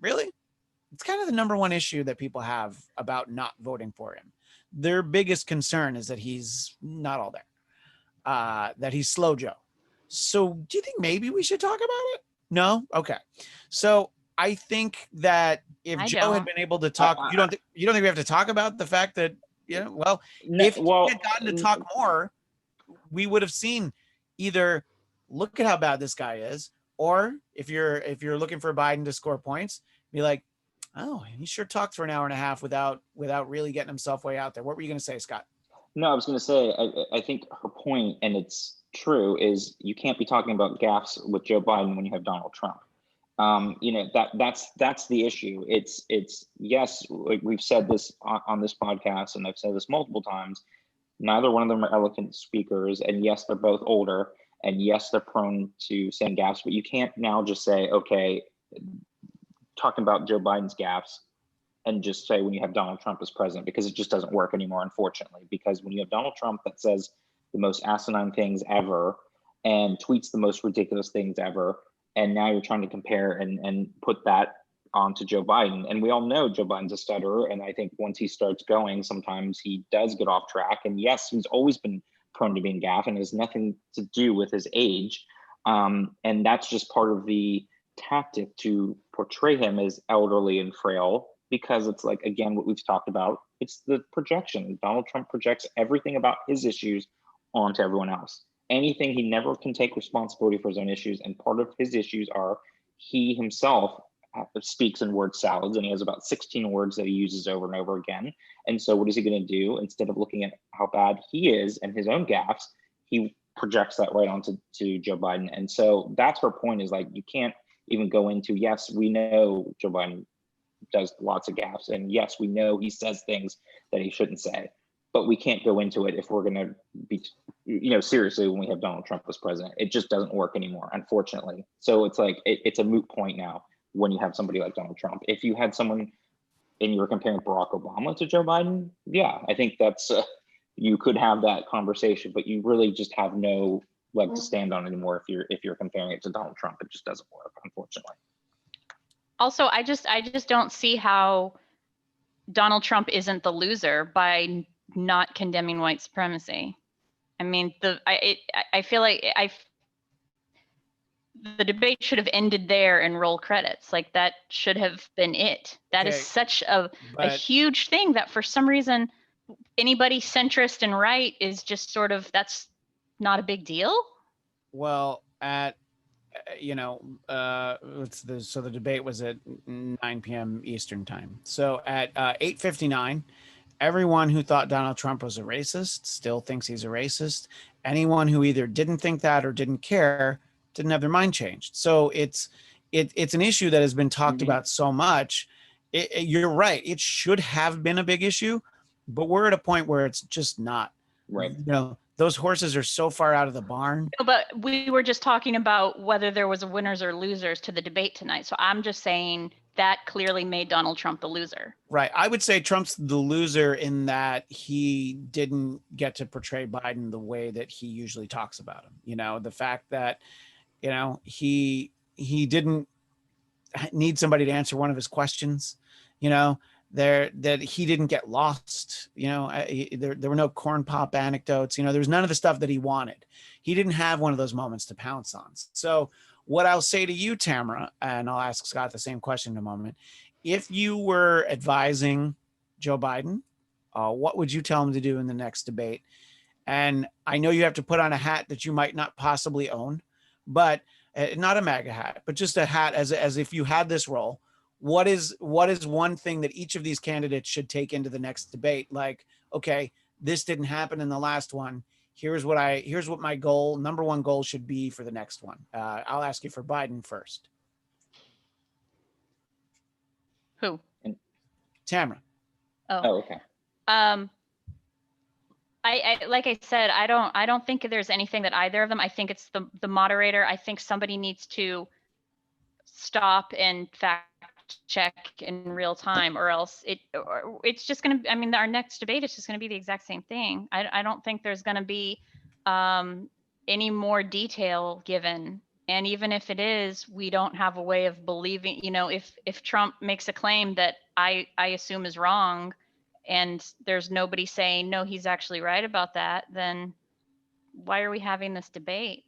Really? It's kind of the number one issue that people have about not voting for him. Their biggest concern is that he's not all there, that he's slow Joe. So do you think maybe we should talk about it? No? Okay. So I think that if Joe had been able to talk, you don't think we have to talk about the fact that, if he had gotten to talk more, we would have seen either look at how bad this guy is, or if you're looking for Biden to score points, be like, oh, he sure talked for an hour and a half without really getting himself way out there. What were you going to say, Scott? No, I was going to say, I think her point, and it's true, is you can't be talking about gaffes with Joe Biden when you have Donald Trump. That's the issue. It's yes, like we've said this on this podcast, and I've said this multiple times. Neither one of them are eloquent speakers, and yes, they're both older, and yes, they're prone to saying gaffes. But you can't now just say, okay, talking about Joe Biden's gaffes, and just say when you have Donald Trump as president, because it just doesn't work anymore, unfortunately. Because when you have Donald Trump that says the most asinine things ever and tweets the most ridiculous things ever, and now you're trying to compare and put that onto Joe Biden. And we all know Joe Biden's a stutterer, and I think once he starts going, sometimes he does get off track. And yes, he's always been prone to being gaffe, and it has nothing to do with his age. And that's just part of the tactic to portray him as elderly and frail, because it's like, again, what we've talked about, it's the projection. Donald Trump projects everything about his issues onto everyone else. Anything, he never can take responsibility for his own issues, and part of his issues are he himself speaks in word salads, and he has about 16 words that he uses over and over again. And so what is he going to do? Instead of looking at how bad he is and his own gaffes, he projects that right onto Joe Biden. And so that's her point, is like, you can't even go into, yes, we know Joe Biden does lots of gaffes, and yes, we know he says things that he shouldn't say, but we can't go into it if we're going to be, seriously, when we have Donald Trump as president. It just doesn't work anymore, unfortunately. So it's like, it's a moot point now when you have somebody like Donald Trump. If you had someone and you were comparing Barack Obama to Joe Biden, yeah, I think that's, you could have that conversation, but you really just have no leg to stand on anymore if you're comparing it to Donald Trump. It just doesn't work, unfortunately. Also, I just don't see how Donald Trump isn't the loser by not condemning white supremacy. I mean, I feel like the debate should have ended there and roll credits. Like, that should have been it. That is such a huge thing that for some reason anybody centrist and right is just sort of, that's not a big deal. Well, at so the debate was at 9 p.m. Eastern time. So at 8:59, everyone who thought Donald Trump was a racist still thinks he's a racist. Anyone who either didn't think that or didn't care didn't have their mind changed. So it's an issue that has been talked about so much. You're right. It should have been a big issue, but we're at a point where it's just not. Right. Those horses are so far out of the barn. No, but we were just talking about whether there was a winners or losers to the debate tonight. So I'm just saying that clearly made Donald Trump the loser. Right. I would say Trump's the loser in that he didn't get to portray Biden the way that he usually talks about him. The fact that You know, he didn't need somebody to answer one of his questions. You know, that he didn't get lost. You know, there were no corn pop anecdotes. You know, there was none of the stuff that he wanted. He didn't have one of those moments to pounce on. So what I'll say to you, Tamara, and I'll ask Scott the same question in a moment. If you were advising Joe Biden, what would you tell him to do in the next debate? And I know you have to put on a hat that you might not possibly own, but not a MAGA hat, but just a hat as if you had this role. What is one thing that each of these candidates should take into the next debate? Like, okay, this didn't happen in the last one. Here's what my number one goal should be for the next one. I'll ask you for Biden first. Who? Tamara. Oh, okay. I like I said, I don't think there's anything that either of them. I think it's the moderator. I think somebody needs to stop and fact check in real time, or else it's just going to, I mean, our next debate is just going to be the exact same thing. I don't think there's going to be any more detail given. And even if it is, we don't have a way of believing, you know, if Trump makes a claim that I assume is wrong, and there's nobody saying, no, he's actually right about that, then why are we having this debate?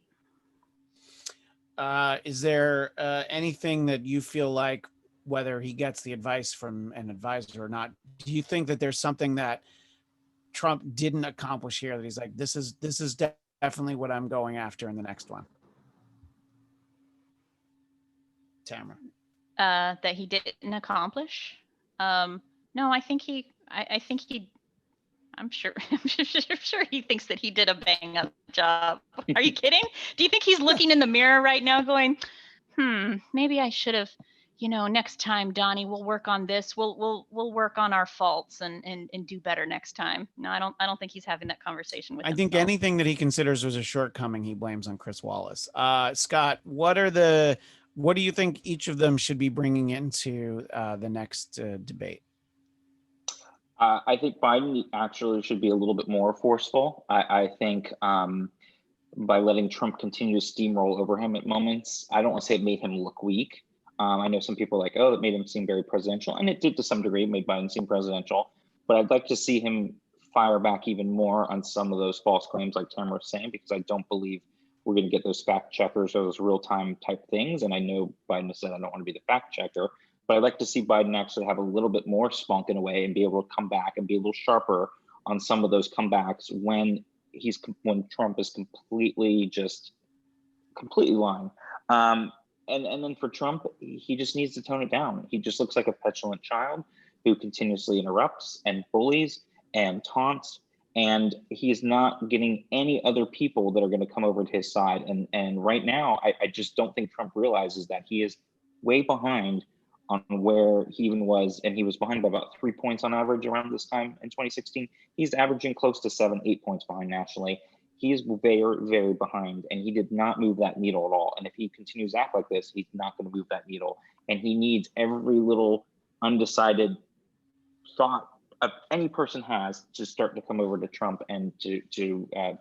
Is there anything that you feel like, whether he gets the advice from an advisor or not, do you think that there's something that Trump didn't accomplish here that he's like, this is definitely what I'm going after in the next one? Tamara. That he didn't accomplish? No, I think I'm sure he thinks that he did a bang up job. Are you kidding? Do you think he's looking in the mirror right now going, maybe I should have, you know, next time, Donnie, we'll work on this. We'll work on our faults and do better next time. No, I don't think he's having that conversation with himself. I think anything that he considers was a shortcoming, he blames on Chris Wallace. Scott, what do you think each of them should be bringing into the next debate? I think Biden actually should be a little bit more forceful. I think by letting Trump continue to steamroll over him at moments, I don't want to say it made him look weak. I know some people are like, oh, it made him seem very presidential, and it did to some degree, it made Biden seem presidential. But I'd like to see him fire back even more on some of those false claims like Tamara was saying, because I don't believe we're going to get those fact checkers or those real-time type things. And I know Biden has said, I don't want to be the fact checker, but I'd like to see Biden actually have a little bit more spunk in a way and be able to come back and be a little sharper on some of those comebacks when Trump is completely lying. And then for Trump, he just needs to tone it down. He just looks like a petulant child who continuously interrupts and bullies and taunts, and he's not getting any other people that are going to come over to his side. And right now, I just don't think Trump realizes that he is way behind on where he even was, and he was behind by about 3 points on average around this time in 2016. He's averaging close to 7-8 points behind nationally. He is very, very behind, and he did not move that needle at all. And if he continues to act like this, he's not going to move that needle. And he needs every little undecided thought of any person has to start to come over to Trump and to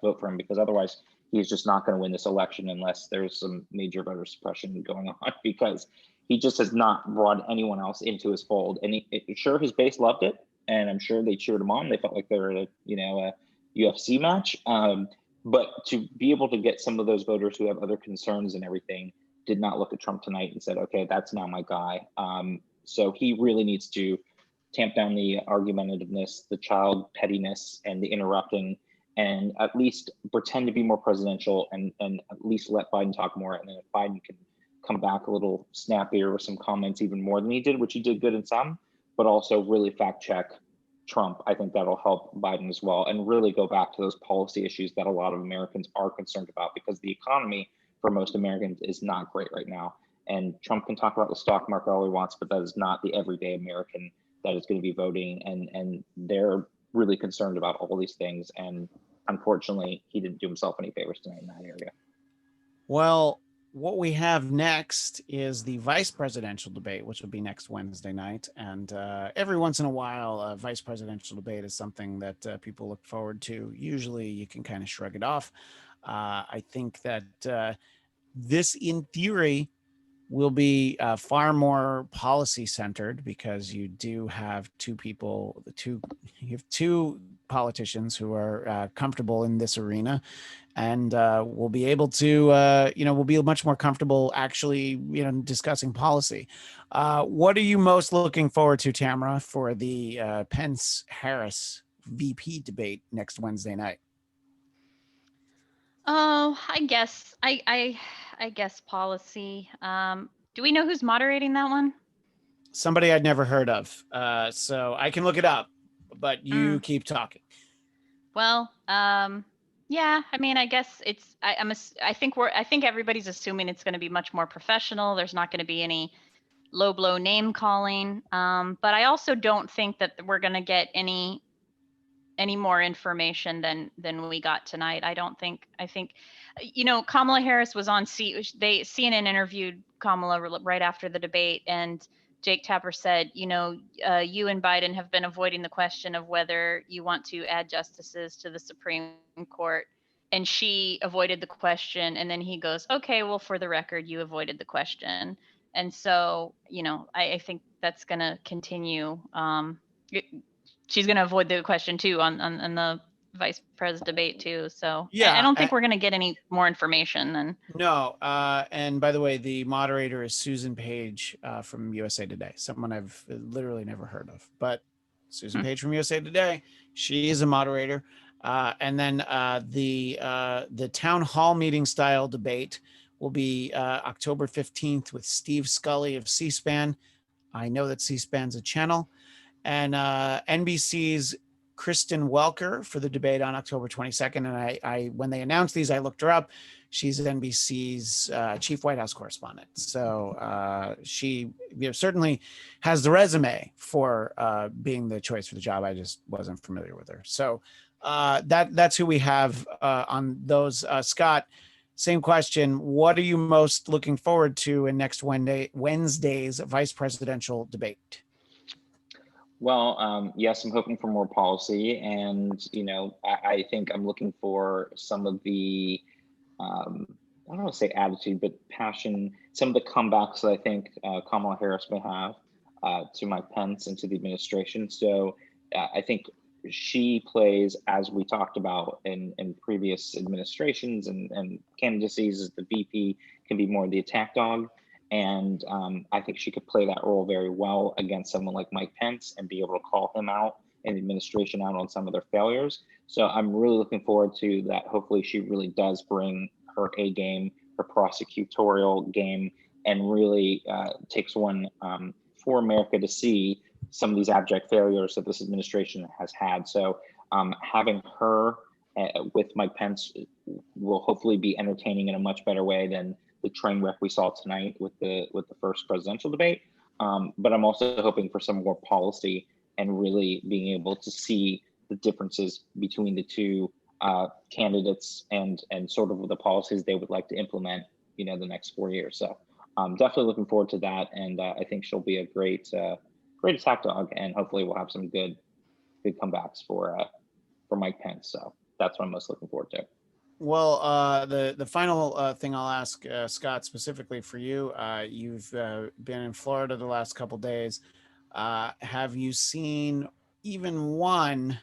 vote for him, because otherwise he's just not going to win this election unless there's some major voter suppression going on, because he just has not brought anyone else into his fold. And sure, his base loved it, and I'm sure they cheered him on. They felt like they were at a UFC match. But to be able to get some of those voters who have other concerns and everything did not look at Trump tonight and said, okay, that's not my guy. So he really needs to tamp down the argumentativeness, the child pettiness, and the interrupting, and at least pretend to be more presidential and at least let Biden talk more. And then if Biden can come back a little snappier with some comments even more than he did, which he did good in some, but also really fact check Trump, I think that'll help Biden as well, and really go back to those policy issues that a lot of Americans are concerned about, because the economy for most Americans is not great right now. And Trump can talk about the stock market all he wants, but that is not the everyday American that is going to be voting. And they're really concerned about all these things. And unfortunately, he didn't do himself any favors tonight in that area. Well, what we have next is the vice presidential debate, which will be next Wednesday night. And every once in a while, a vice presidential debate is something that people look forward to. Usually you can kind of shrug it off. I think that this, in theory, will be far more policy centered because you do have you have two politicians who are comfortable in this arena, and will be able to, will be much more comfortable actually, discussing policy. What are you most looking forward to, Tamara, for the Pence-Harris VP debate next Wednesday night? Oh, I guess policy. Do we know who's moderating that one? Somebody I'd never heard of. So I can look it up, but you Mm. keep talking. Well, yeah. I mean, I guess it's. I think everybody's assuming it's going to be much more professional. There's not going to be any low blow name calling. But I also don't think that we're going to get any more information than we got tonight. I think Kamala Harris was on CNN interviewed Kamala right after the debate, and Jake Tapper said, you and Biden have been avoiding the question of whether you want to add justices to the Supreme Court. And she avoided the question, and then he goes, okay, well, for the record, you avoided the question. And so, I think that's going to continue. She's going to avoid the question too on the vice pres debate too. So Yeah, I don't think we're going to get any more information than. No. And by the way, the moderator is Susan Page from USA Today, someone I've literally never heard of, but Susan Page from USA Today, she is a moderator. And then the town hall meeting style debate will be October 15th with Steve Scully of C-SPAN. I know that C-SPAN's a channel. And NBC's Kristen Welker for the debate on October 22nd. And I when they announced these, I looked her up. She's NBC's chief White House correspondent. So she certainly has the resume for being the choice for the job. I just wasn't familiar with her. So that's who we have on those. Scott, same question. What are you most looking forward to in next Wednesday's vice presidential debate? Well, yes, I'm hoping for more policy, and I think I'm looking for some of the, I don't want to say attitude, but passion, some of the comebacks that I think Kamala Harris may have to Mike Pence and to the administration. So I think she plays, as we talked about in previous administrations and candidacies, as the VP can be more the attack dog. And I think she could play that role very well against someone like Mike Pence and be able to call him out and the administration out on some of their failures. So I'm really looking forward to that. Hopefully she really does bring her A game, her prosecutorial game, and really takes one for America to see some of these abject failures that this administration has had. So having her with Mike Pence will hopefully be entertaining in a much better way than the train wreck we saw tonight with the first presidential debate. But I'm also hoping for some more policy and really being able to see the differences between the two candidates and sort of the policies they would like to implement, the next 4 years. So definitely looking forward to that. And I think she'll be a great attack dog, and hopefully we'll have some good comebacks for Mike Pence. So that's what I'm most looking forward to. Well, the final thing I'll ask Scott, specifically for you, you've been in Florida the last couple of days. Have you seen even one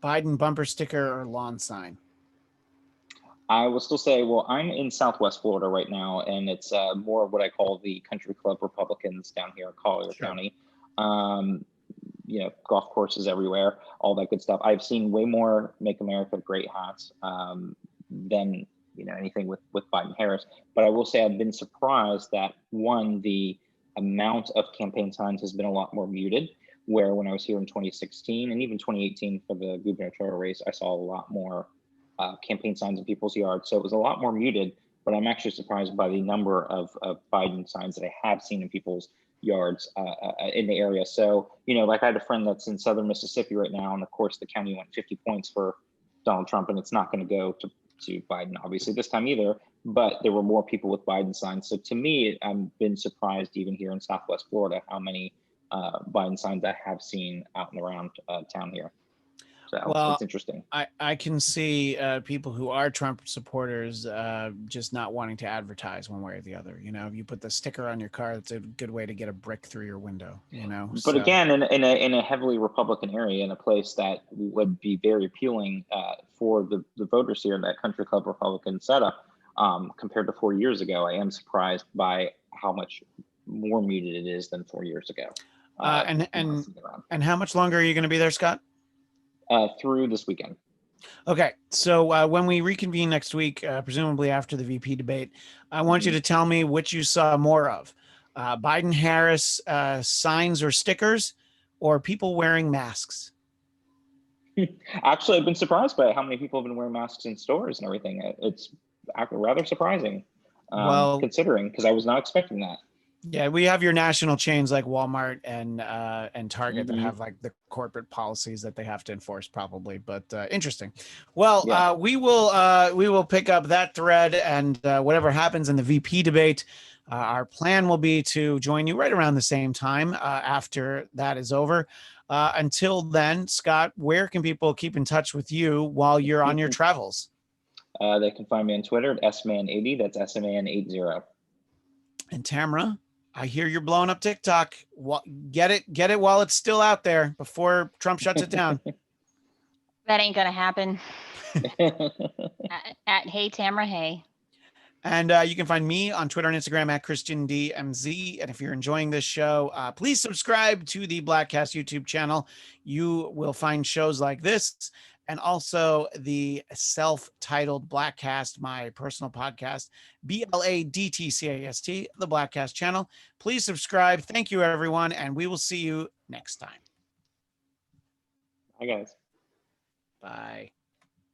Biden bumper sticker or lawn sign? I will still say, well, I'm in Southwest Florida right now, and it's more of what I call the country club Republicans down here in Collier County. Golf courses everywhere, all that good stuff. I've seen way more Make America Great hats than anything with Biden Harris. But I will say I've been surprised that one, the amount of campaign signs has been a lot more muted, where when I was here in 2016 and even 2018 for the gubernatorial race, I saw a lot more campaign signs in people's yards. So it was a lot more muted, but I'm actually surprised by the number of Biden signs that I have seen in people's yards in the area. So, like I had a friend that's in southern Mississippi right now, and of course the county went 50 points for Donald Trump, and it's not going to go to Biden, obviously, this time either, but there were more people with Biden signs. So to me, I've been surprised even here in Southwest Florida, how many Biden signs I have seen out and around town here. So Well, it's interesting. I can see people who are Trump supporters just not wanting to advertise one way or the other. You know, if you put the sticker on your car, it's a good way to get a brick through your window, you know. But So, again, in a heavily Republican area, in a place that would be very appealing for the voters here, that country club Republican setup, compared to 4 years ago, I am surprised by how much more muted it is than 4 years ago. and how much longer are you going to be there, Scott? Through this weekend. Okay, so when we reconvene next week, presumably after the VP debate, I want you to tell me which you saw more of: Biden Harris signs or stickers, or people wearing masks. Actually, I've been surprised by how many people have been wearing masks in stores and everything. It's rather surprising, Well, considering, because I was not expecting that. yeah, we have your national chains like Walmart and Target that Mhm. have like the corporate policies that they have to enforce, probably. But interesting. Well, Yeah. we will pick up that thread, and whatever happens in the VP debate, our plan will be to join you right around the same time after that is over. Until then, Scott, where can people keep in touch with you while you're on your travels? They can find me on Twitter at sman80. That's SMAN80. And Tamara, I hear you're blowing up TikTok. Get it while it's still out there before Trump shuts it down. That ain't gonna happen. At Hey Tamara Hey. And you can find me on Twitter and Instagram at ChristianDMZ. And if you're enjoying this show, please subscribe to the Blackcast YouTube channel. You will find shows like this, and also the self-titled Blackcast, my personal podcast, BLADTCAST, the Blackcast channel. Please subscribe. Thank you, everyone, and we will see you next time. Hi, guys. Bye.